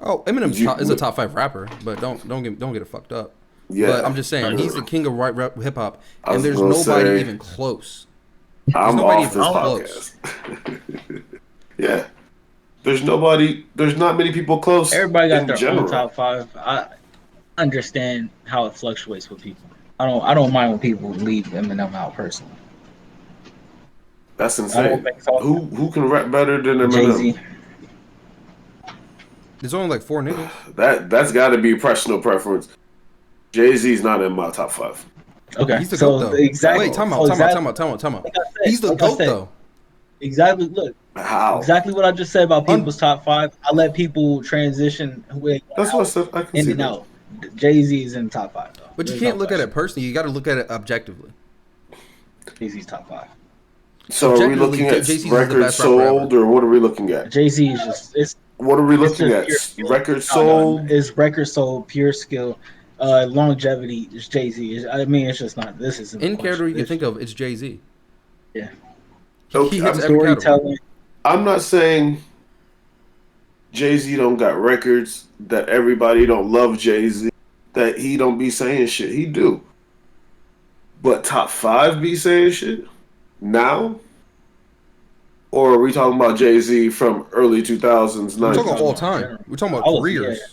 B: Oh, Eminem
C: You-
B: is a top 5 rapper, but don't get it fucked up.
C: Yeah.
B: But I'm just saying he's the king of white rap hip hop,
C: I
B: and
C: was
B: there's
C: gonna
B: nobody
C: say-
B: even close.
C: I'm
B: nobody
C: off this
B: even close.
C: podcast. Yeah. There's not many people close.
D: Everybody got
C: in
D: their
C: general.
D: own top 5. I understand how it fluctuates with people. I don't mind when people leave Eminem out personally.
C: That's
D: I
C: insane.
D: don't think so.
C: Who can rap better than
D: Jay
C: Eminem?
D: Z.
B: There's only like 4 niggas.
C: That's got to be personal preference. Jay-Z's not in my top 5.
D: Okay,
B: He's the
D: so
B: goat though.
D: exactly.
B: Wait, time
D: so
B: out.
D: exactly,
B: Like I said,
D: He's the
B: goat though.
D: Exactly. Look,
C: How?
D: exactly what I just said about people's top 5. I let people transition with
C: That's what I said. I can
D: in
C: see
D: and
C: that.
D: out. Jay Z is in the top 5 though.
B: But you
D: There's
B: can't
D: no
B: look at
D: question.
B: it personally. You got to look at it objectively.
D: Jay Z's top 5.
C: So are we
B: Objectively,
C: looking at
B: Jay-Z's the
C: records
B: best rapper
C: sold, or what are we looking at?
D: Jay Z is just it's
C: What are we
D: It's
C: looking
D: just
C: at?
D: pure skill.
C: Records
D: no,
C: sold.
D: it's record sold, pure skill, longevity. It's Jay Z. I mean, it's just not. This isn't
B: Any category you can think of, it's Jay Z.
D: Yeah.
C: Okay,
B: He hits
C: I'm
B: every category.
D: storytelling.
C: I'm not saying Jay-Z don't got records, that everybody don't love Jay-Z, that he don't be saying shit. He do. But top 5 be saying shit? Now? Or are we talking about Jay-Z from early 2000s,
B: We're
C: 90s?
B: talking all time. We're talking about
D: All of-
B: careers.
D: yeah.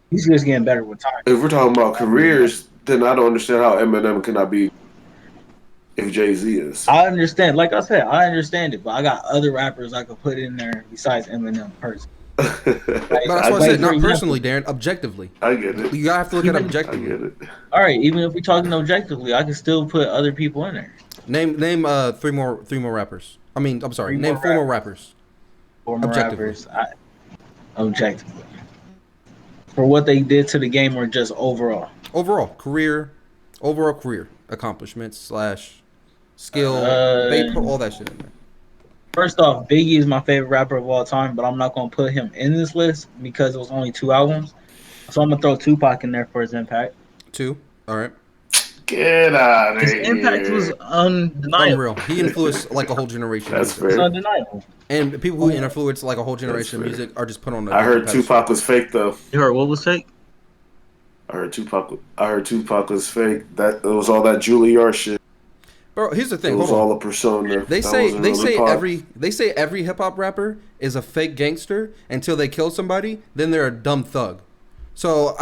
D: He's just getting better with time.
C: If we're talking about careers, then I don't understand how Eminem cannot be if Jay-Z is.
D: I understand. Like I said, I understand it, but I got other rappers I could put in there besides Eminem person.
B: But that's why I
D: Like,
B: said
D: for
B: not
D: example-
B: personally, Darren. Objectively,
C: I get it.
B: you gotta have to look at
C: I
B: objectively.
C: get it.
D: All right, even if we're talking objectively, I can still put other people in there.
B: Name three more rappers. I mean, I'm sorry.
D: Three
B: Name
D: more
B: four more rappers.
D: Former
B: Objectively.
D: rappers, objectively, for what they did to the game or just overall.
B: Overall career accomplishments / skill. They put all that shit in there.
D: First off, Biggie is my favorite rapper of all time, but I'm not gonna put him in this list because it was only 2 albums. So I'm gonna throw Tupac in there for his impact.
B: 2. All right.
C: Get out of
D: His
C: here.
D: impact was undeniable.
B: Unreal. He influenced like a whole generation.
C: That's
B: of music.
C: fair.
D: It's undeniable.
B: And people who influence like a whole generation of
C: That's fair.
B: music are just put on.
C: I heard Tupac was fake though.
D: You heard what was fake?
C: I heard Tupac was fake. That it was all that Juilliard shit.
B: Bro, here's the
C: It
B: thing.
C: was
B: Hold on.
C: all a persona.
B: They
C: That
B: say
C: wasn't really Pac.
B: every hip hop rapper is a fake gangster until they kill somebody, then they're a dumb thug. So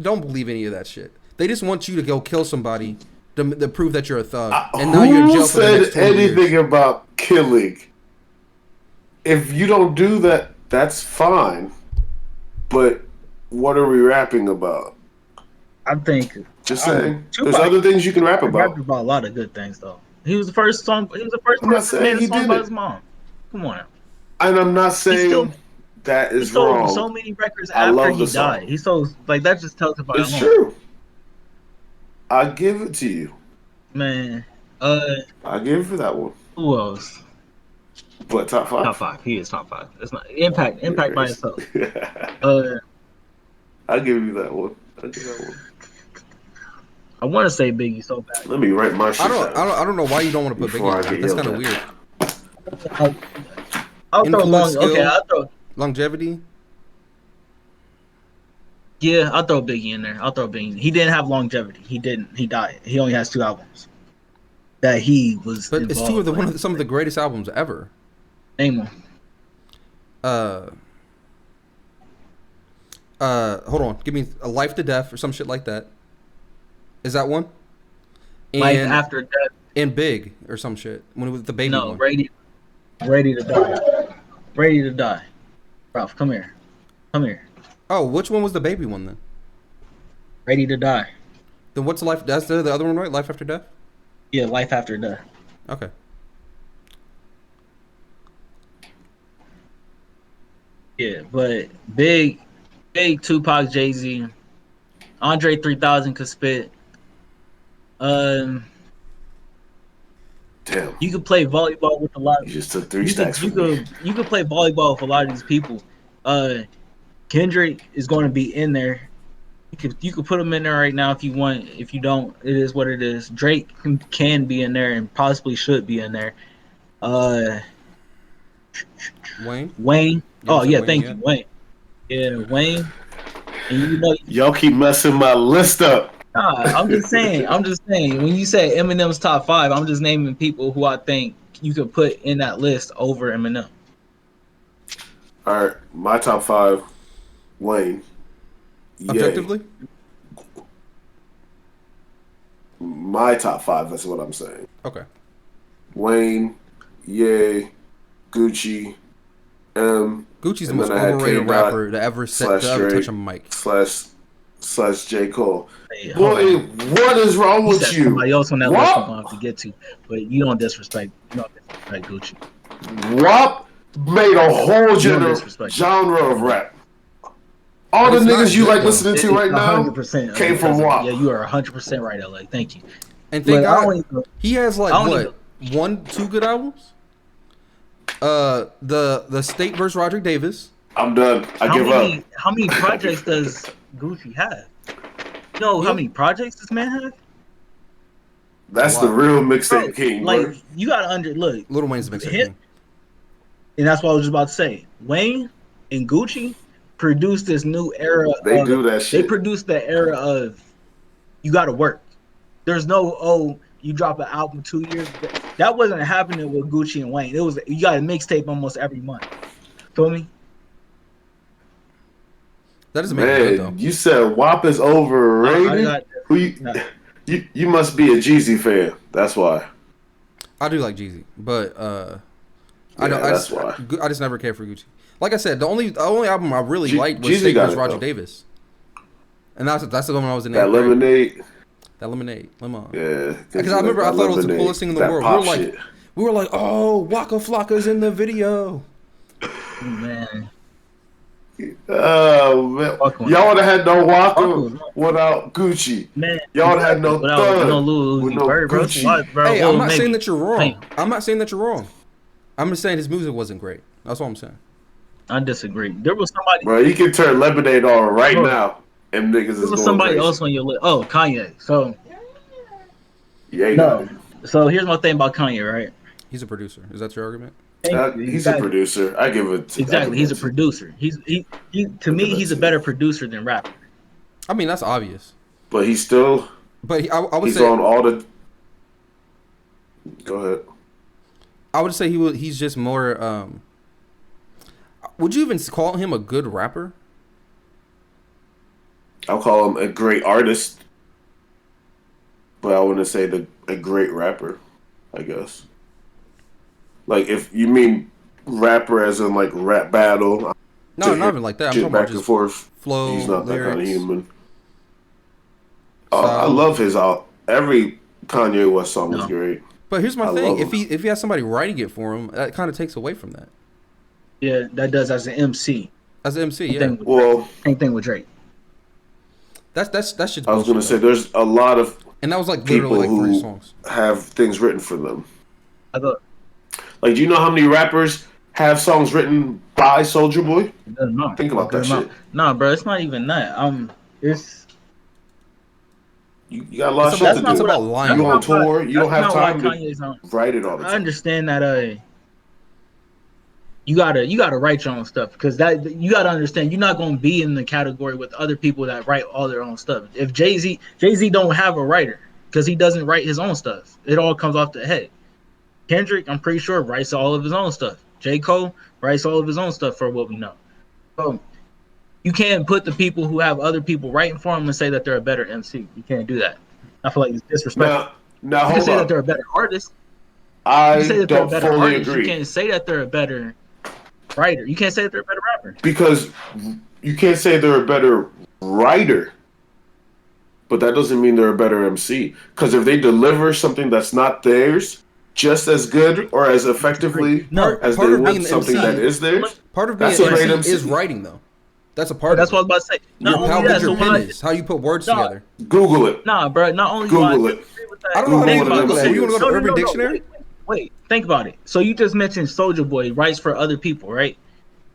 B: don't believe any of that shit. They just want you to go kill somebody to prove that you're a thug, and now you're in
C: Who
B: jail for the
C: said
B: next 20
C: anything
B: years.
C: about killing? If you don't do that, that's fine. But what are we rapping about?
D: I think
C: Just saying.
D: Tupac-
C: There's other things you can rap
D: he
C: about.
D: rapped about a lot of good things though. He was the first song. He was the first
C: I'm not
D: person
C: saying
D: to
C: he
D: make a song
C: did
D: about
C: it.
D: his mom. Come on now.
C: And I'm not saying
D: still-
C: that
D: He
C: is
D: sold
C: wrong.
D: so many records
C: I
D: after
C: love
D: he
C: the song.
D: died. He sold like that. Just tells about
C: It's
D: him.
C: true. I give it to you.
D: Man.
C: I give it for that one.
D: Who else?
C: But top 5.
D: Top 5. He is top 5. It's not impact by itself.
C: I'll give you that one. I'll give that one.
D: I want to say Biggie so bad.
C: Let me write my shit down.
B: I don't know why you don't want to put
C: Before I
B: Biggie.
C: get
B: That's
C: yelled
B: kind of
C: at.
B: weird.
D: I'll throw
B: Influence,
D: long. Okay,
B: skill.
D: I'll throw.
B: Longevity.
D: Yeah, I'll throw Biggie in there. I'll throw Biggie. He didn't have longevity. He didn't. He died. He only has 2 albums that he was.
B: But it's 2 of
D: involved
B: some of the greatest albums ever.
D: Name them.
B: Hold on. Give me a Life to Death or some shit like that. Is that one? And,
D: Life After Death.
B: and Big or some shit. When it was the baby
D: No,
B: one.
D: ready to die. Ready to die. Ralph, come here. Come here.
B: Oh, which one was the baby one then?
D: Ready to die.
B: Then what's Life? That's the other one, right? Life After Death.
D: Yeah, Life After Death.
B: Okay.
D: Yeah, but big Tupac, Jay-Z, Andre 3000 could spit.
C: Damn.
D: You could play volleyball with a lot.
C: You just took 3
D: You
C: stacks
D: could,
C: from me.
D: you could play volleyball with a lot of these people. Kendrick is going to be in there. You could put him in there right now if you want. If you don't, it is what it is. Drake can be in there and possibly should be in there.
B: Wayne.
D: Wayne.
B: You
D: Oh
B: said
D: yeah,
B: Wayne,
D: thank
B: yeah.
D: you, Wayne. Yeah, Wayne. And you know,
C: Y'all keep messing my list up.
D: nah, I'm just saying. When you say Eminem's top 5, I'm just naming people who I think you could put in that list over Eminem.
C: All right, my top 5. Wayne. Ye.
B: Objectively.
C: My top 5. That's what I'm saying.
B: Okay.
C: Wayne, Ye, Gucci, M.
B: Gucci's the
C: And
B: most
C: then I had
B: overrated
C: K-Dot
B: rapper to ever
C: slash
B: touch
C: Drake
B: a mic.
C: slash J. Cole.
D: Hey, hold
C: Boy,
D: on.
C: what is wrong
D: You
C: with
D: said
C: you?
D: somebody else on that
C: What?
D: list I'm gonna have to get to, but you don't disrespect. You don't disrespect Gucci.
C: WAP made a whole
D: disrespect.
C: genre of rap. All the
B: It's not
C: niggas you
B: good,
C: like
B: though.
C: listening to right now
D: 100%
C: came from WAP.
D: Yeah, you are 100% right, LA. Thank you.
B: And thank
D: But I
B: God
D: don't even,
B: he has like
D: I don't
B: what 1-2 good albums. The State versus Roger Davis.
C: I'm done. I give up.
D: How many projects does Gucci have? You know how many projects this man has?
C: That's
B: Wow.
C: the real
D: Bro,
C: mixtape king.
D: like
C: Bro.
D: you gotta look,
B: Lil Wayne's the mixtape
D: Hit-
B: king.
D: and that's what I was just about to say. Wayne and Gucci produced this new era.
C: They
D: of,
C: do that
D: They
C: shit.
D: produced the era of you got to work. There's no you drop an album 2 years. That wasn't happening with Gucci and Wayne. It was you got a mixtape almost every month. Feel me?
B: That doesn't make it good though.
C: Man, you said WAP is overrated. Who
D: No.
C: you must be a Jeezy fan. That's why.
B: I do like Jeezy, but I
C: Yeah,
B: don't.
C: that's why.
B: I just never cared for Gucci. Like I said, the only album I really liked was
C: Jeezy
B: State
C: got
B: was
C: it,
B: Roger
C: though.
B: Davis, and that's the one I was in.
C: That
B: eighth grade.
C: Lemonade.
B: That Lemonade, Lemon.
C: Yeah.
B: Because I remember I thought it was the coolest thing in the world.
C: Shit.
B: We were like, oh, Waka Flocka's in the video.
D: Man.
C: Oh man, y'all would have had no Waka without Gucci.
D: Man,
C: Y'all would have had no
D: without
C: Thug
D: no Lil
C: with
D: Uzi
C: no
D: Vert, bro.
C: Gucci.
D: What, bro?
B: Hey,
D: Lil
B: I'm not
D: Maybe.
B: saying that you're wrong.
D: Damn.
B: I'm not saying that you're wrong. I'm just saying his music wasn't great. That's all I'm saying.
D: I disagree. There was somebody.
C: Bro, you can turn Lemonade on right
D: Bro.
C: now, and niggas is
D: There
C: going
D: was somebody
C: crazy.
D: else on your list. Oh, Kanye. So
C: Yeah,
D: no. So here's my thing about Kanye, right?
B: He's a producer. Is that your argument?
C: he's
D: Exactly.
C: a producer. I give it.
D: Exactly. He's a producer. He to me, he's a better producer than rapper.
B: I mean, that's obvious.
C: But he's still.
B: But I would
C: He's
B: say
C: on all the. Go ahead.
B: I would say he's just more. Would you even call him a good rapper?
C: I'll call him a great artist, but I wouldn't say a great rapper. I guess. Like if you mean rapper as in like rap battle.
B: No, not even like that. I'm
C: Shit
B: talking about
C: back and
B: just
C: forth.
B: flow,
C: He's not that kind of
B: lyrics.
C: human. I love his every Kanye West song is great.
B: But here's my
C: I
B: thing:
C: love
B: if
C: him.
B: he has somebody writing it for him, that kind of takes away from that.
D: Yeah, that does as an MC.
B: As an MC, yeah,
D: Same thing with
C: Well,
D: Drake. Same thing with Drake.
B: that shit's
C: I was gonna
B: bullshit,
C: say
B: though.
C: there's a lot of
B: And that was like
C: people
B: literally like 3
C: who
B: songs.
C: have things written for them.
D: I thought
C: Like, do you know how many rappers have songs written by Soulja Boy?
D: it doesn't matter.
C: Think about that shit.
D: Nah, bro, it's not even that. It's
C: You got a lot of
B: It's
C: shit to
B: about, it's
C: do.
B: about lying.
C: You on tour, you don't have time to
D: Kanye's on.
C: write it all the
D: I
C: time.
D: understand that you gotta write your own stuff because that you gotta understand you're not gonna be in the category with other people that write all their own stuff. If Jay-Z don't have a writer because he doesn't write his own stuff. It all comes off the head. Kendrick, I'm pretty sure, writes all of his own stuff. J. Cole writes all of his own stuff for what we know. So you can't put the people who have other people writing for them and say that they're a better MC. You can't do that. I feel like it's disrespectful.
C: Now
D: You can
C: hold
D: say that
C: on.
D: they're a better artist. You
C: I
D: can say that they're a
C: don't
D: better
C: fully
D: artist. You
C: agree
D: can't say that they're a better writer. You can't say that they're a better rapper.
C: because you can't say they're a better writer, but that doesn't mean they're a better MC. Because if they deliver something that's not theirs, just as good or as effectively
D: No,
C: as
B: part
C: they
B: of
C: would
B: being the
C: something
B: MC
C: that is theirs,
B: Part of being
C: That's
B: an
C: a great
B: MC is
C: MC.
B: writing, though. That's a part
D: That's
B: of
D: what I
B: it.
D: was about to say. Not
B: How
D: only that,
B: good your
D: so
B: pen
D: why-
B: is, how you put words
D: No.
B: together.
C: Google it.
D: Nah, bro. Not only
C: Google
D: do I
C: it.
D: agree with that,
B: I don't know how to
C: Google
B: even
C: it.
B: Google that. You want to go to
C: No,
B: Urban Dictionary?
D: Wait, think about it. So you just mentioned Soulja Boy writes for other people, right?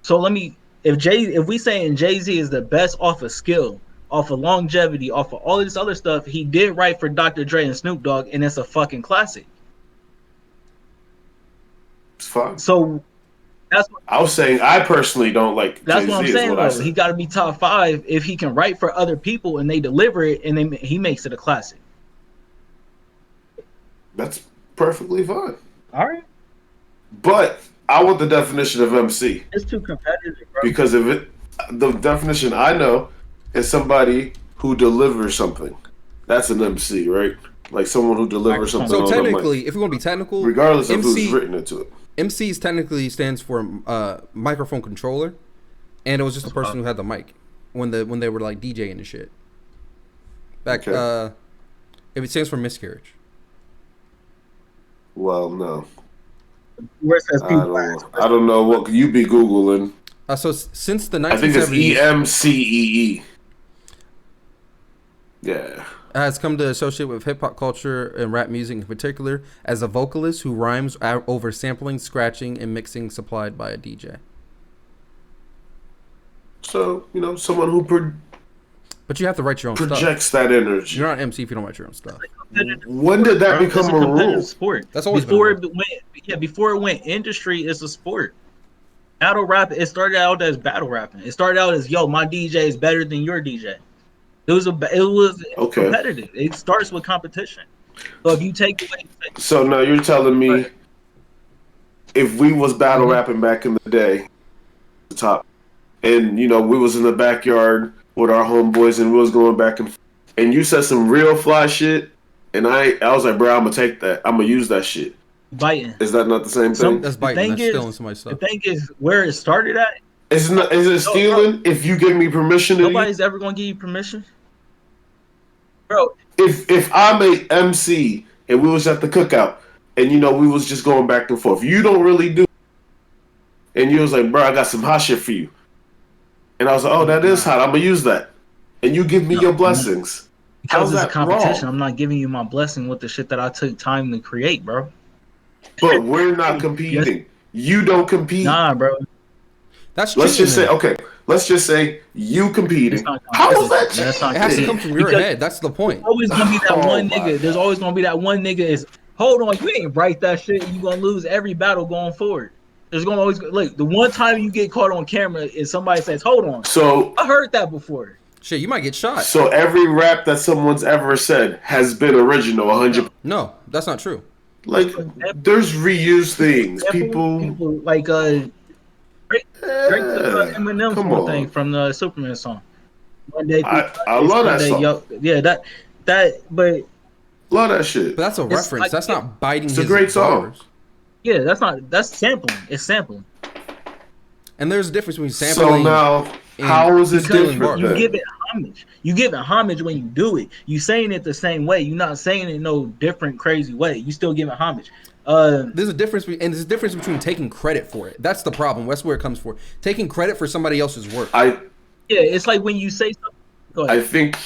D: So if we saying Jay-Z is the best off of skill, off of longevity, off of all this other stuff, he did write for Dr. Dre and Snoop Dogg, and it's a fucking classic.
C: It's fine.
D: So that's what
C: I was saying I personally don't like
D: that's
C: Jay-Z
D: what I'm
C: is
D: saying.
C: what I
D: Though.
C: said.
D: He got to be top 5 if he can write for other people and they deliver it, and he makes it a classic.
C: That's perfectly fine.
D: All right,
C: But I want the definition of MC.
D: it's too competitive, bro.
C: Because the definition I know is somebody who delivers something. That's an MC, right? Like someone who delivers something
B: So
C: on the mic,
B: technically, if we're going to be technical,
C: regardless of
B: MC
C: who's written into it.
B: MCs technically stands for microphone controller, and it was just the person who had the mic when they were like DJing and shit. Back,
C: Okay.
B: if it stands for miscarriage.
C: Well, no,
D: Where it says
C: I
D: people.
C: I don't know what you be googling.
B: So since the
C: I think it's
B: 1970s,
C: EMCEE. Yeah.
B: has come to associate with hip hop culture and rap music in particular as a vocalist who rhymes over sampling, scratching, and mixing supplied by a DJ.
C: So someone who
B: But you have to write your own stuff.
C: projects that energy.
B: You're not an MC if you don't write your own stuff.
C: When did that
D: It's
C: become a
D: competitive
C: rule?
D: sport.
B: That's always
D: before
B: been a
D: before it went industry, it's a sport. Battle rap. It started out as battle rapping. It started out as my DJ is better than your DJ. It was
C: Okay.
D: competitive. It starts with competition. So if you take away,
C: So now you're telling me
D: Right.
C: if we was battle
D: Mhm.
C: rapping back in the day, the top, and you know we was in the backyard with our homeboys and we was going back and you said some real fly shit, and I was like, bro, I'm gonna take that. I'm gonna use that shit.
D: biting.
C: Is that not the same
D: Some-
C: thing?
B: That's
D: The
B: biting.
D: thing
B: That's
D: is-
B: stealing somebody's
D: The
B: stuff.
D: thing is, where it started at,
C: Is it stealing if you give me permission to use?
D: nobody's ever gonna give you permission, bro.
C: If I'm a MC and we was at the cookout and you know we was just going back and forth, you don't really do, and you was like, bro, I got some hot shit for you, and I was like, oh, that is hot. I'm gonna use that, and you give me your blessings.
D: Because
C: How's
D: it's a
C: that
D: competition.
C: wrong?
D: I'm not giving you my blessing with the shit that I took time to create, bro.
C: But we're not competing. You don't compete.
D: Nah, bro.
B: That's
C: Let's
B: cheating
C: just say,
B: then.
C: okay. Let's just say you competing.
D: It's not
C: How is that?
D: competition. That's not
B: It has to
D: cheating.
B: come from your
D: Because
B: head. That's the point.
D: There's always gonna be that
C: Oh
D: one
C: my
D: nigga. There's always gonna be that one nigga. Is hold on, you ain't right that shit. You gonna lose every battle going forward. There's gonna always look. The one time you get caught on camera is somebody says, "Hold on."
C: So
D: I heard that before.
B: Shit, you might get shot.
C: so every rap that someone's ever said has been original 100.
B: No, that's not true.
C: Like there's reused things. People
D: like Drake Eminem's
C: come
D: one
C: on.
D: thing from the Superman song. One day,
C: I love that song.
D: Yeah, that. But
C: Love that shit.
B: But that's a
D: It's
B: reference.
D: like-
B: That's not biting.
C: It's a
B: his
C: great song.
B: bars.
D: yeah, that's sampling. It's sampling.
B: And there's a difference between
C: So
B: sampling.
C: now,
B: and
C: how is it
B: stealing
C: different?
B: bars.
D: You
C: then?
D: give it homage. You give it homage when you do it. You saying it the same way. You're not saying it no different, crazy way. You still giving homage.
B: There's a difference, and there's a difference between taking credit for it. That's the problem. That's where it comes for. Taking credit for somebody else's work.
C: I
D: Yeah, it's like when you say something. Go
C: I
D: ahead.
C: think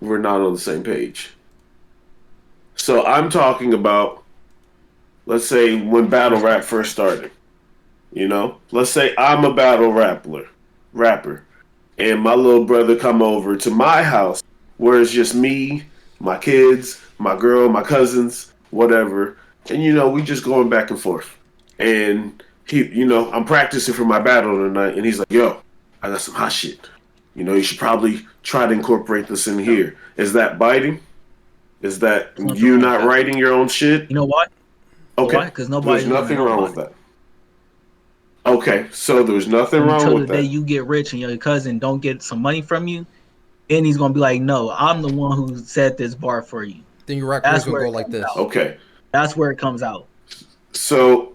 C: we're not on the same page. So I'm talking about, let's say when battle rap first started. You know, let's say I'm a battle rapper, and my little brother come over to my house where it's just me, my kids, my girl, my cousins, whatever, and you know we just going back and forth. And he, you know, I'm practicing for my battle tonight, and he's like, "Yo, I got some hot shit. You know, you should probably try to incorporate this in here." Is that biting? Is that you not writing your own shit?
D: You know why?
C: Okay,
D: Why? 'Cause nobody's
C: there's nothing
D: gonna know
C: wrong with that. Okay, so there's nothing wrong
D: Until the
C: with
D: day
C: that.
D: you get rich and your cousin don't get some money from you, then he's gonna be like, "No, I'm the one who set this bar for you."
B: Then your rap
D: That's
B: career's gonna
D: where
B: go
D: it
B: like
D: comes
B: this.
D: out.
C: Okay,
D: That's where it comes out.
C: so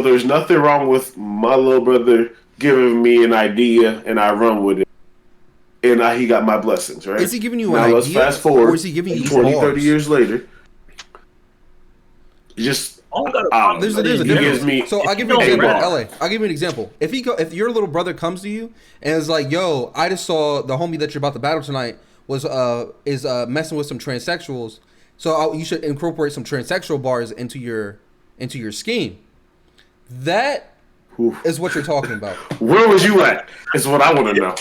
C: there's nothing wrong with my little brother giving me an idea and I run with it, and he got my blessings, right?
B: Is he giving you
C: now
B: an
C: let's
B: idea,
C: fast forward
B: or is he giving you
C: 20,
B: bars?
C: 30 years later. Just
D: I don't got a
C: Ah,
D: problem
B: There's a
D: with it.
C: He
B: difference.
C: gives me-
B: So I'll give
D: you
B: you an
D: don't
B: example.
D: rap.
B: LA. I'll give you an example. If your little brother comes to you and is like, "Yo, I just saw the homie that you're about to battle tonight was messing with some transsexuals, so you should incorporate some transsexual bars into your scheme." That
C: Oof.
B: is what you're talking about.
C: Where was you at? Is what I want to know.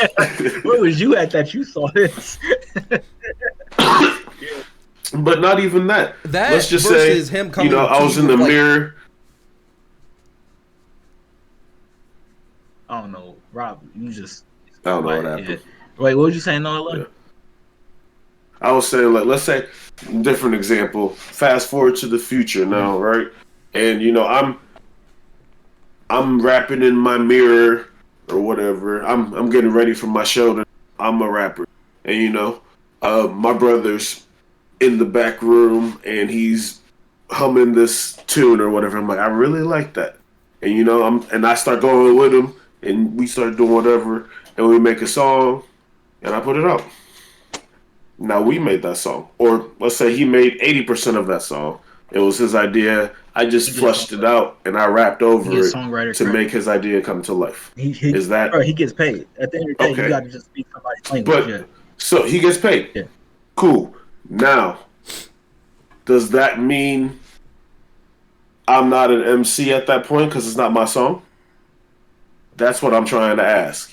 D: Where was you at that you saw this?
C: But not even that.
B: That
C: Let's just say,
B: versus him coming
C: you know, I
B: to
C: was
B: you
C: in the
B: with, like-
C: mirror.
D: I don't know, Rob. You just.
C: I don't know what
D: Yeah.
C: happened.
D: Wait, what was you saying, Noah?
C: Yeah. I was saying, like, let's say, different example. Fast forward to the future now, right? And you know, I'm rapping in my mirror or whatever. I'm getting ready for my show. I'm a rapper, and you know, my brother's in the back room and he's humming this tune or whatever. I'm like, I really like that, and you know, I start going with him, and we start doing whatever, and we make a song, and I put it out. Now we made that song, or let's say he made 80% of that song. It was his idea. I just flushed it out and I rapped over
D: He's
C: it
D: a songwriter
C: to
D: credit.
C: make his idea come to life.
D: He
C: Is that
D: bro, he gets paid. At the end of the day,
C: Okay.
D: you got to just speak somebody's language.
C: But
D: Yeah.
C: so he gets paid.
D: Yeah.
C: Cool. Now, does that mean I'm not an MC at that point because it's not my song? That's what I'm trying to ask.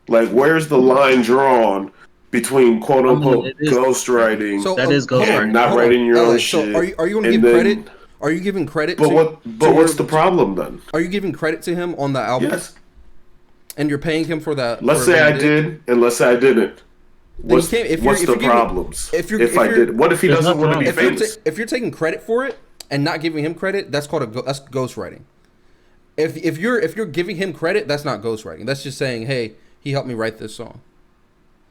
C: Like, where's the line drawn between quote unquote
D: it is-
C: ghostwriting
B: So
D: That is
B: hold
D: ghostwriting.
B: on,
C: and not
B: hold on.
C: writing your own
B: LA,
C: shit?
B: So are you going to
C: and
B: give
C: then-
B: credit? Are you giving credit?
C: But
B: to,
C: what?
B: to
C: But what's
B: your-
C: the problem then?
B: Are you giving credit to him on the album?
C: Yes.
B: And you're paying him for that?
C: Let's
B: for
C: say
B: what
C: I
B: he
C: did, and let's say I didn't. What's,
B: can't- if you're-
C: what's
B: if
C: the
B: you're giving-
C: problems?
B: if you're-
C: if
B: if
C: I
B: you're-
C: did, what if he
D: There's
C: doesn't want to
D: nothing
C: be
D: wrong.
C: famous?
B: if you're taking credit for it and not giving him credit, that's called that's ghostwriting. If you're giving him credit, that's not ghostwriting. That's just saying, hey, he helped me write this song.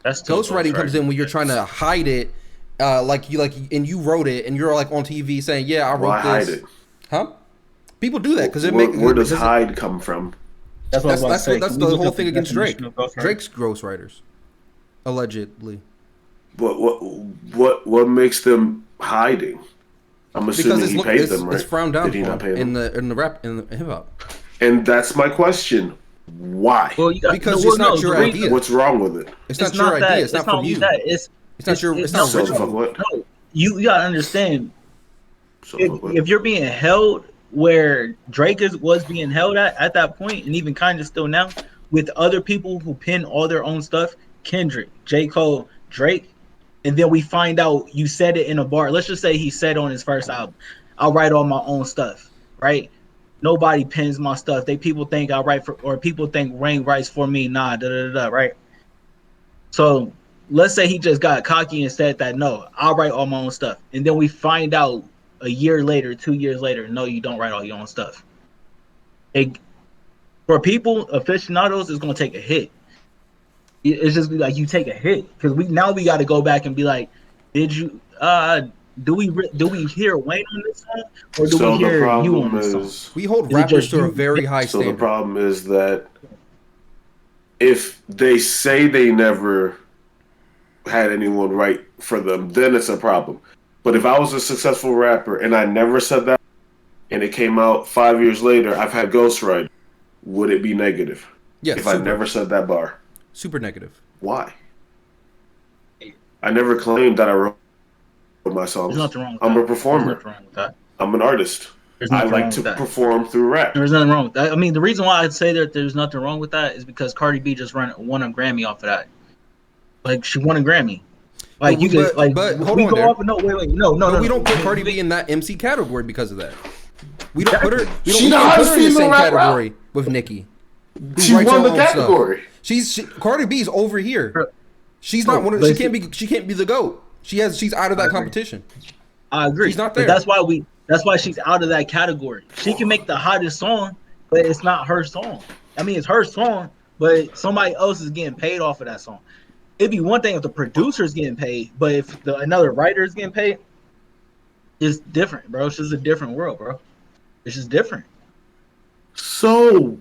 D: That's still
B: Ghostwriting comes in when you're trying to hide it, and you wrote it, and you're like on TV saying, yeah, I wrote
C: Why hide
B: this.
C: it?
B: Huh? People do that because it
C: Where,
B: makes.
C: where does hide come from?
D: That's what I was about to say.
B: That's
D: Can we
B: the
D: look
B: whole
D: up
B: thing against Drake.
D: definition of ghostwriting?
B: Drake's ghostwriters, allegedly,
C: What makes them hiding? I'm assuming he paid them, right?
B: it's frowned down
C: Did he not pay them?
B: in the rap in the hip hop.
C: And that's my question. Why?
D: Well, you got,
B: Because
D: no,
B: it's not
D: no,
B: your
D: the reason-
B: idea.
C: What's wrong with it?
B: It's not your idea. It's not from
D: only
B: you.
D: That.
B: It's not your. It's not
C: So
B: original.
C: fuck what?
D: No, you gotta understand.
C: So fuck what?
D: If you're being held where Drake was being held at that point, and even kind of still now, with other people who pin all their own stuff, Kendrick, J. Cole, Drake, and then we find out you said it in a bar. Let's just say he said on his first album, "I'll write all my own stuff," right? Nobody pins my stuff. People think I write for, or people think Rain writes for me. Nah, right? So let's say he just got cocky and said that, no, I'll write all my own stuff. And then we find out a year later, 2 years later, no, you don't write all your own stuff. For people, aficionados, it's going to take a hit. It's just like you take a hit. Because we got to go back and be like, did you, do we hear Wayne on this song? Or do
C: So
D: we
C: the
D: hear you on
C: problem
D: this song?
C: is,
B: We hold
D: Is it
B: rappers
D: just
B: to a
D: you?
B: very high
C: so the
B: standard.
C: problem is that if they say they never had anyone write for them, then it's a problem. But if I was a successful rapper and I never said that, and it came out 5 years later, I've had ghostwriting, would it be negative?
B: Yeah,
C: If I never said that bar,
B: super negative.
C: why? I never claimed that I wrote my songs.
D: There's nothing wrong with
C: I'm
D: that.
C: a performer.
D: There's nothing wrong with that.
C: I'm an artist.
D: There's
C: I
D: nothing wrong
C: like to
D: with that.
C: perform through rap.
D: There's nothing wrong with that. I mean, the reason why I'd say that there's nothing wrong with that is because Cardi B just won a Grammy off of that. Like, she won a Grammy. Like, you could, like,
B: but hold
D: we
B: on
D: go
B: there.
D: off. No, wait, no.
B: But we don't put Cardi B in that MC category because of that. We don't put her. We don't
C: She the
B: put
C: hottest
B: her in the
C: female
B: same
C: rapper.
B: category with Nicki. who
C: She
B: writes
C: won
B: her
C: the
B: own stuff.
C: category.
B: Cardi B's over here. She's not one of.
D: but
B: She can't be the GOAT. She's out of that competition.
D: I agree.
B: She's not
D: But
B: there.
D: that's why she's out of that category. She can make the hottest song, but it's not her song. I mean, it's her song, but somebody else is getting paid off of that song. It'd be one thing if the producer's getting paid, but if another writer is getting paid, it's different, bro. It's just a different world, bro. It's just different.
C: So,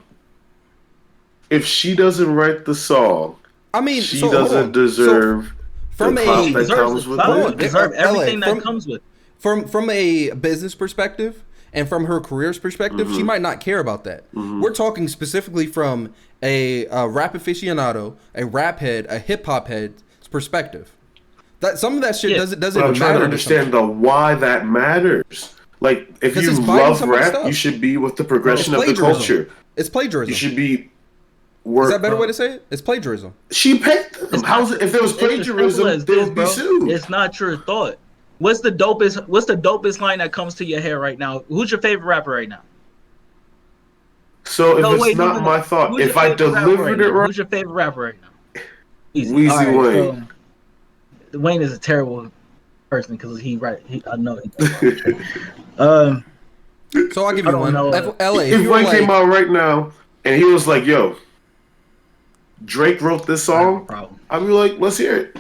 C: if she doesn't write the song,
B: I mean,
C: she
B: so, hold
C: doesn't
B: on.
C: deserve
B: from
C: the
B: a-
C: clout
D: She
C: that
D: deserves
C: comes
D: the
C: with
D: clout.
C: it.
D: Deserve everything
B: LA,
D: that comes with.
B: From a business perspective and from her career's perspective, she might not care about that. We're talking specifically from a rap aficionado, a rap head, a hip hop head's perspective. That some of that shit
D: Yeah.
B: doesn't
C: But I'm
B: even
C: trying
B: matter.
C: to understand though why that matters. Like, if
B: Because
C: you
B: it's buying
C: love
B: somebody's
C: rap,
B: stuff.
C: you should be with the progression
B: It's
C: of the
B: plagiarism.
C: culture.
B: It's plagiarism.
C: You should be.
B: Is that a better way to say it? It's plagiarism.
C: She paid them. How's it? If it was
D: It's as simple
C: plagiarism,
D: as
C: they
D: this,
C: would be
D: bro.
C: sued.
D: It's not your thought. What's the dopest line that comes to your head right now? Who's your favorite rapper right now?
C: So if
D: No,
C: it's
D: wait,
C: not
D: no.
C: my thought,
D: Who's your
C: if I
D: favorite rapper
C: delivered it
D: now?
C: right,
D: Who's your favorite rapper right now? Easy.
C: Weezy
D: All right,
C: Wayne.
D: so Wayne is a terrible person because I know.
B: So I'll give
D: I
B: you
D: don't
B: one.
D: know.
B: LA.
C: if
B: you were
C: Wayne
B: like,
C: came out right now and he was like, "Yo, Drake wrote this song,"
D: Problem.
C: I'd be like, "Let's hear it."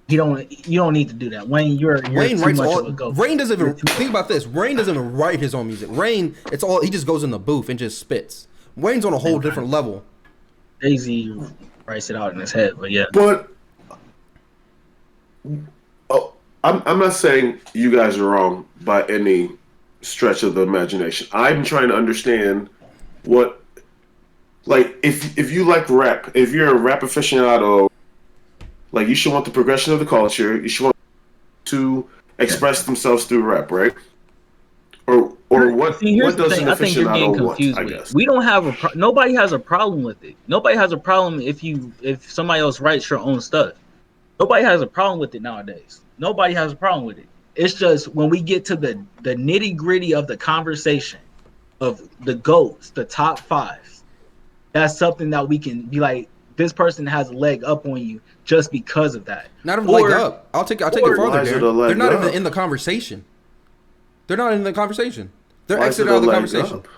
D: You don't need to do that. Wayne, you're
B: Wayne
D: too
B: writes
D: much
B: all.
D: of a goat.
B: Rain doesn't even
D: You're too-
B: think about this. Rain doesn't even write his own music. Rain, it's all he just goes in the booth and just spits. Wayne's on a whole different level.
D: Daisy writes it out in his head, but yeah.
C: But I'm not saying you guys are wrong by any stretch of the imagination. I'm trying to understand what, like, if you like rap, if you're a rap aficionado, like, you should want the progression of the culture. You should want to express themselves through rap, right? Or what?
D: See, here's
C: What
D: the
C: does
D: thing.
C: an
D: I think you're getting
C: aficionado want?
D: confused
C: I
D: with
C: guess.
D: it. We don't have nobody has a problem with it. Nobody has a problem if somebody else writes your own stuff. Nobody has a problem with it nowadays. Nobody has a problem with it. It's just when we get to the nitty gritty of the conversation of the GOATs, the top five, that's something that we can be like, this person has a leg up on you just because of that.
B: Not even leg up. I'll take it farther.
C: why is it a
B: Darren.
C: leg
B: They're not
C: up?
B: even in the conversation. They're not in the conversation. They're
C: Why is
B: exited
C: it
B: out of
C: a
B: the
C: leg
B: conversation.
C: up?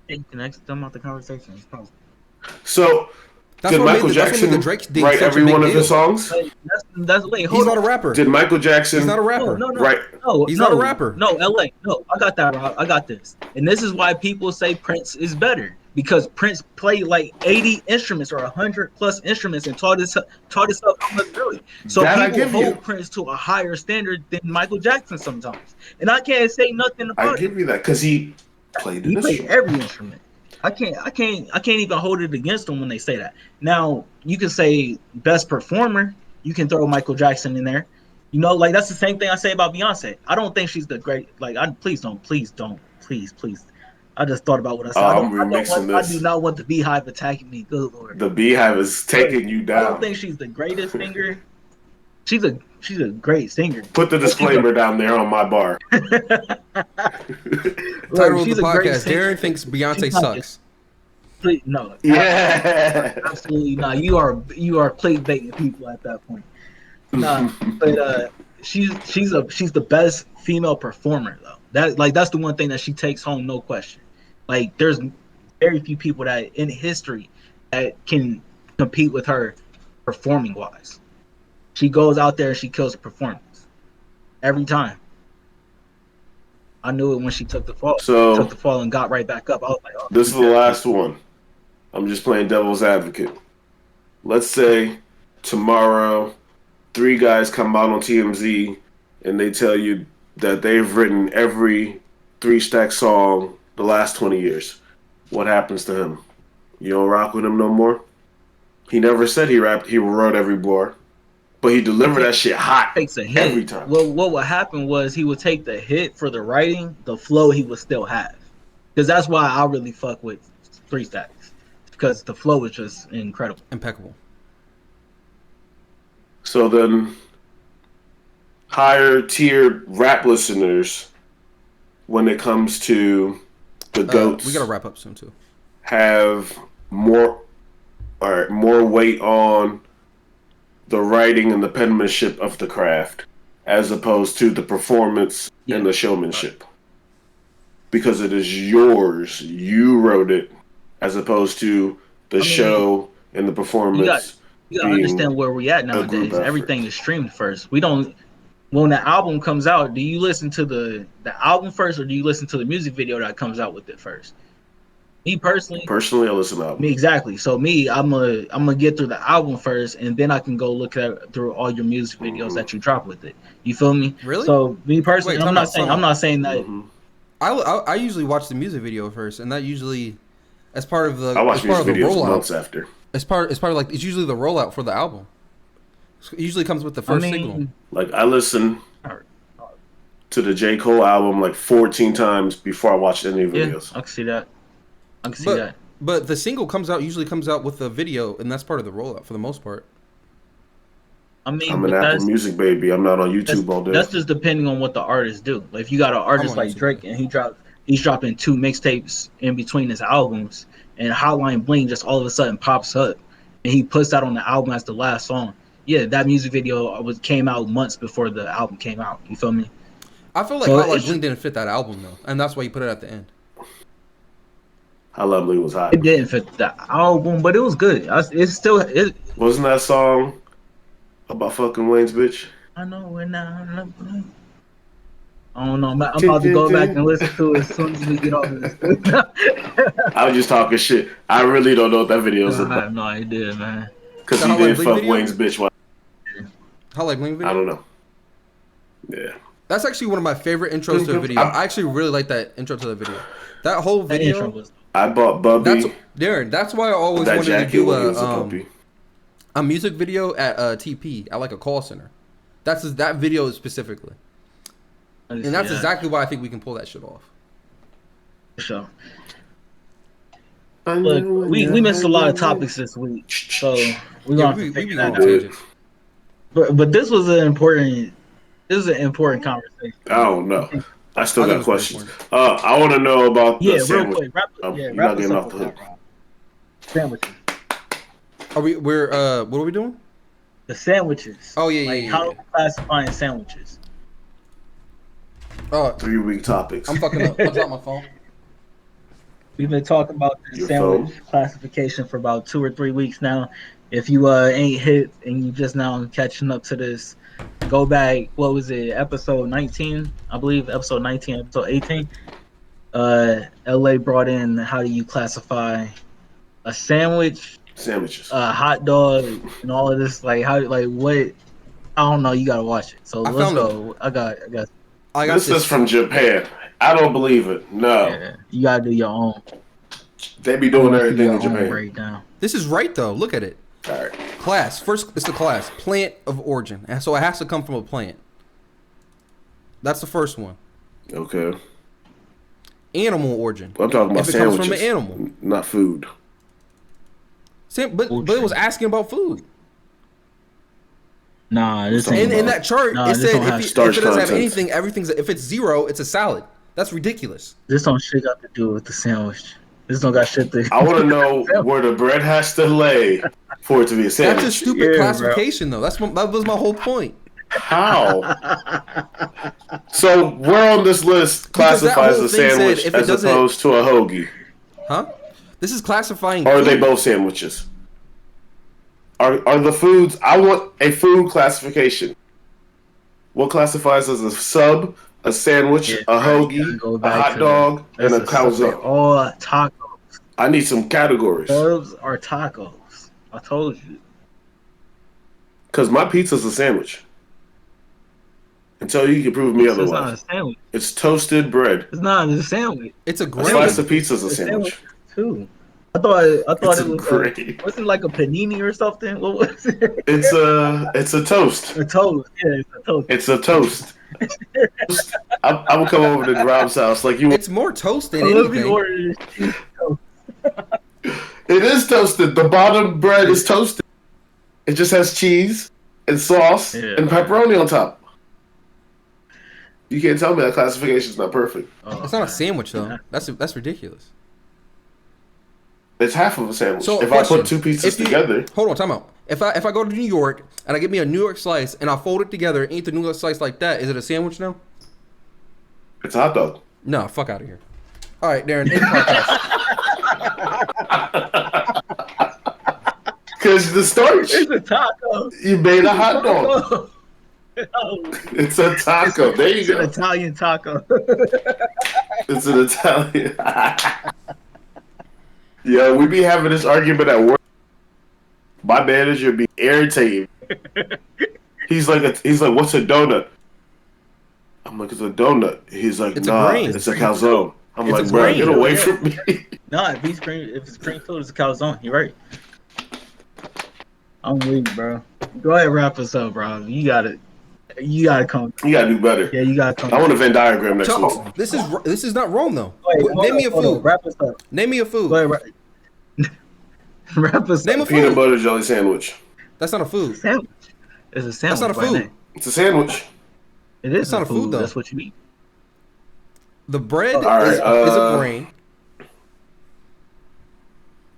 D: You can exit them out the conversation. It's possible.
C: So
B: That's
C: did
B: what
C: Michael
B: made the
C: Jackson
B: Drake thing
C: write
B: such a
C: every
B: big
C: one of
B: deal.
C: his songs?
D: Wait, wait, hold
B: He's
D: on.
B: not a rapper.
C: Did Michael Jackson?
B: He's not a rapper.
D: No.
C: Right.
D: No,
B: He's
D: no,
B: not a rapper.
D: No, LA. No, I got that, Rob. I got this. And this is why people say Prince is better. Because Prince played like 80 instruments or 100 plus instruments and taught himself how much really. So
C: That I
D: people
C: give you.
D: hold Prince to a higher standard than Michael Jackson sometimes. And I can't say nothing
C: I
D: about it.
C: give you that because he played
D: He
C: an
D: played
C: instrument.
D: every instrument. I can't even hold it against them when they say that. Now you can say best performer. You can throw Michael Jackson in there. You know, like that's the same thing I say about Beyonce. I don't think she's the great. Like, please don't. I just thought about what I said.
C: I'm remixing
D: I
C: this.
D: do not want the Beehive attacking me. Good Lord.
C: The Beehive is taking you
D: I
C: down.
D: don't think she's the greatest singer. She's a great singer.
C: Put the disclaimer down there on my bar.
B: Title of
D: she's
B: the
D: a great
B: podcast:
D: singer.
B: Darren thinks Beyonce
D: She's not
B: sucks.
D: Please, no,
C: Yeah.
D: absolutely not. You are clickbaiting people at that point. Nah, but she's the best female performer though. That's the one thing that she takes home, no question. Like there's very few people that in history that can compete with her performing wise. She goes out there and she kills a performance every time. I knew it when she took the fall and got right back up. I was like, oh,
C: This is the last one. I'm just playing devil's advocate. Let's say tomorrow 3 guys come out on TMZ and they tell you that they've written every 3 Stack song the last 20 years. What happens to him? You don't rock with him no more? He never said he wrote every bar, but he delivered that shit hot
D: takes a hit
C: every time.
D: Well, what would happen was he would take the hit for the writing, the flow he would still have, because that's why I really fuck with 3 Stacks, because the flow is just incredible,
B: Impeccable.
C: So then, higher tier rap listeners, when it comes to the GOATs,
B: We gotta wrap up soon too.
C: have more weight on the writing and the penmanship of the craft as opposed to the performance and the showmanship. Because it is yours. You wrote it as opposed to the show and the performance.
D: You gotta understand where we at
C: group
D: nowadays.
C: effort.
D: Everything is streamed first. We don't. When the album comes out, do you listen to the album first, or do you listen to the music video that comes out with it first? Me personally,
C: I listen to albums.
D: exactly. So I'm gonna get through the album first, and then I can go look through all your music videos that you drop with it. You feel me?
B: Really?
D: So me personally,
B: Wait,
D: I'm
B: time out.
D: not saying that.
C: Mhm.
B: I usually watch the music video first, and that usually, as part of the
C: I watch
B: as part
C: music
B: of the
C: videos
B: rollout,
C: months after.
B: it's part of like it's usually the rollout for the album. It usually comes with the first single.
C: Like, I listen to the J. Cole album like 14 times before I watch any
D: Yeah,
C: videos.
D: I can see that. I can see that.
B: But the single usually comes out with the video, and that's part of the rollout for the most part.
D: I mean,
C: I'm an
D: but
C: Apple
D: that's,
C: Music baby. I'm not on YouTube all day.
D: that's just depending on what the artists do. Like if you got an artist
B: on
D: like
B: YouTube.
D: Drake and he's dropping 2 mixtapes in between his albums, and Hotline Bling just all of a sudden pops up, and he puts that on the album as the last song. Yeah, that music video came out months before the album came out. You feel me?
B: I feel like
D: So
B: Hotline
D: it's-
B: Bling didn't fit that album though, and that's why you put it at the end.
C: How Lovely was hot.
D: It didn't fit the album, but it was good. It's still.
C: Wasn't that song about fucking Wayne's bitch?
D: I know we're not. I don't know. I'm about to go back and listen to it as soon as we get off of this.
C: I was just talking shit. I really don't know what that video is
D: I
C: about.
D: have no idea, man.
C: Because
B: The
C: he
B: Hotline
C: didn't
B: Bling
C: fuck
B: video?
C: Wayne's bitch.
B: Hotline Bling video.
C: I don't know. Yeah.
B: That's actually one of my favorite intros to a video. I actually really like that intro to the video. That whole
D: That intro
B: video.
D: was.
C: I bought Bubby.
B: That's Darren. That's why I always
C: that
B: wanted to
C: jacket
B: do
C: when he was a puppy.
B: a music video at TP at like a call center. That video specifically, and that's exactly why I think we can pull that shit off.
D: So, look, we missed a lot of topics this week, so we're
B: Yeah,
D: gonna
B: we
D: have to
B: be
D: figure
B: going
D: that
B: on
D: out.
B: tangents.
D: But this was an important. This is an important conversation.
C: I don't know. I still
B: I think
C: got
B: it was pretty
C: questions. I want to know about
D: Yeah,
C: the
D: real
C: sandwich.
D: quick.
C: You're
D: Wrap
C: not
D: us
C: getting
D: up
C: off the
D: with
C: hook.
D: that, Rob. Sandwiches.
B: We're what are we doing?
D: The sandwiches.
B: Oh, yeah,
D: like
B: yeah,
D: how
B: yeah.
D: we classifying sandwiches.
B: Oh,
C: 3-week topics.
B: I'm fucking up. I dropped my phone.
D: We've been talking about the
C: Your
D: sandwich
C: phone?
D: classification for about 2 or 3 weeks now. If you ain't hit and you just now catching up to this, go back. What was it? Episode 19, I believe. Episode 19, episode 18. LA brought in how do you classify a sandwich,
C: Sandwiches.
D: a hot dog, and all of this. Like how, like what? I don't know. You gotta watch it. So
B: I
D: let's
B: found
D: go. I got.
B: I got
C: This is from Japan. I don't believe it. No.
D: Yeah, you gotta do your own.
C: They be doing
D: do
C: everything
D: your
C: in
D: own
C: Japan.
D: breakdown.
B: This is right though. Look at it.
C: All right.
B: Class. First, it's the class. Plant of origin. And so it has to come from a plant. That's the first one.
C: Okay.
B: Animal origin.
C: I'm talking about
B: If it comes
C: sandwiches.
B: from an animal.
C: Not food.
B: But it was asking about food.
D: Nah, this
C: Talking
D: ain't.
B: In that chart,
D: No,
B: it
D: this
B: said
D: don't
B: if
D: have
B: it
C: starch
B: doesn't have
C: content.
B: anything, if it's 0, it's a salad. That's ridiculous.
D: This don't shit got to do with the sandwich. This don't got shit to.
C: I want to know where the bread has to lay for it to be a sandwich.
B: That's a stupid
D: Yeah, bro.
B: classification, though. That was my whole point.
C: How? So where on this list
B: Because that
C: classifies
B: whole
C: a
B: thing said
C: sandwich
B: if it
C: as
B: doesn't-
C: opposed to a hoagie?
B: Huh? This is classifying.
C: Or are they
B: food.
C: both sandwiches? Are the foods? I want a food classification. What classifies as a sub, a sandwich,
D: Yeah,
C: a
D: right.
C: hoagie,
D: Go
C: a
D: back
C: hot
D: to
C: dog, and a
D: That's subject.
C: calzone?
D: All tacos.
C: I need some categories.
D: Those are tacos. I told you.
C: Because my pizza's a sandwich. Until you can prove me
D: It's not a
C: otherwise.
D: sandwich.
C: It's toasted bread.
D: It's not a sandwich.
B: It's a
C: A
B: grain.
C: slice of pizza's a
D: It's a
C: sandwich.
D: too. I thought
C: It's
D: it
C: a
D: was
C: grain.
D: wasn't it like a panini or something? What was it?
C: It's a toast.
D: A toast. Yeah, it's a toast.
C: It's a toast. I'm gonna come over to Rob's house like you.
B: It's more toast than
D: Let me
B: anything.
D: order this.
C: It is toasted. The bottom bread is toasted. It just has cheese and sauce
D: Yeah.
C: and pepperoni on top. You can't tell me that classification is not perfect.
D: Oh,
B: It's not a
D: man.
B: sandwich though. That's ridiculous.
C: It's half of a sandwich.
B: So
C: if I
B: question,
C: put two pizzas
B: if you-
C: together,
B: Hold on, time out. If I go to New York and I get me a New York slice and I fold it together and eat the New York slice like that, is it a sandwich now?
C: it's a hot dog.
B: No, fuck out of here. All right, Darren. end the podcast.
C: Because the starch,
D: It's a taco.
C: you made a hot dog.
D: Oh,
C: It's a taco. There you
D: it's an
C: go.
D: Italian taco.
C: It's an Italian. Yo, we be having this argument at work. My manager be irritating. He's like, what's a donut? I'm like, it's a donut. He's like,
B: It's a
C: nah,
B: grain.
C: it's a calzone. I'm
B: It's a
C: like, bro,
B: grain.
C: get away
D: Yeah.
C: from me.
D: No, if it's cream filled, it's a calzone. You're right. I'm weak, bro. Go ahead, wrap us up, bro. You gotta come.
C: You gotta do better.
D: Yeah, you gotta come.
C: I want a Venn diagram next week.
B: So, this is not Rome though.
D: Wait, hold
B: Name me a
D: on, hold on.
B: food.
D: Wrap us up.
B: Name me a food.
D: Go ahead, wrap us
B: Name a
D: up.
B: food.
C: Peanut butter jelly sandwich.
B: That's not a food.
D: Sandwich. It's a sandwich.
B: That's not a
D: by
B: food.
D: name.
C: It's a sandwich.
D: It is
B: It's not a food, though.
D: That's what you eat.
B: The bread
C: All right,
B: is a grain.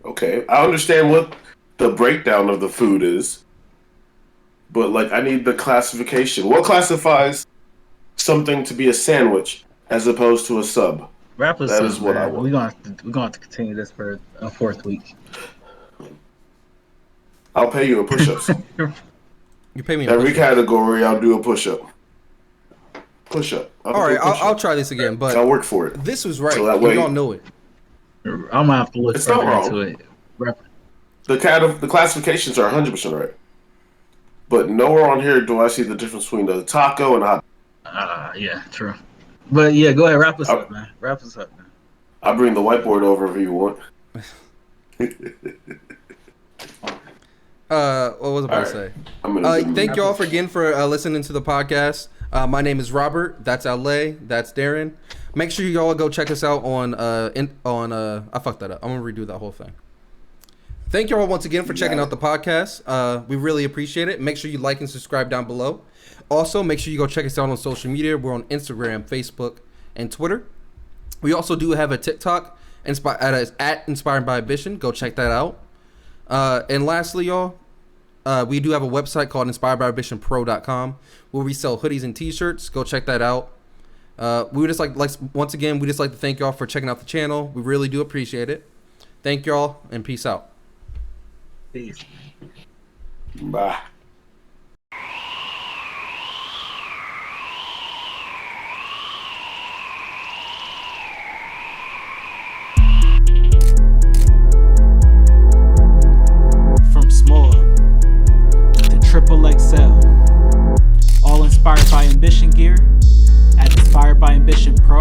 C: Okay, I understand what the breakdown of the food is, but like I need the classification. What classifies something to be a sandwich as opposed to a sub?
D: Wrap us
C: That
D: up.
C: is what I
D: man.
C: want.
D: We're gonna have to continue this for a fourth week.
C: I'll pay you in push-ups.
B: You pay me.
C: Every category, I'll do a push-up. Push-up.
B: All right, I'll try this again. But
C: I'll work for it.
B: this was right.
C: So that way-
B: We all know it.
D: I'm gonna have to look
C: It's not
D: further
C: wrong.
D: into it.
C: The classifications are 100% right, but nowhere on here do I see the difference between a taco and a hot.
D: Yeah, true. But yeah, go ahead, wrap us
C: Oh.
D: up, man. Wrap us up, man.
C: I'll bring the whiteboard over if you want.
B: What was I about to
C: All
B: say?
C: right. I'm gonna
B: Thank you all again for listening to the podcast. My name is Robert. That's LA. That's Darren. Make sure you all go check us out on I fucked that up. I'm gonna redo that whole thing. Thank you all once again for checking out the podcast. We really appreciate it. Make sure you like and subscribe down below. Also, make sure you go check us out on social media. We're on Instagram, Facebook, and Twitter. We also do have a TikTok at Inspired by Ambition. Go check that out. And lastly, y'all, we do have a website called inspiredbyambitionpro.com where we sell hoodies and t-shirts. Go check that out. We would just like once again, we just like to thank y'all for checking out the channel. We really do appreciate it. Thank y'all and peace out.
D: Peace.
C: Bye.
A: From small to triple XL, all inspired by Ambition gear at Inspired by Ambition Pro.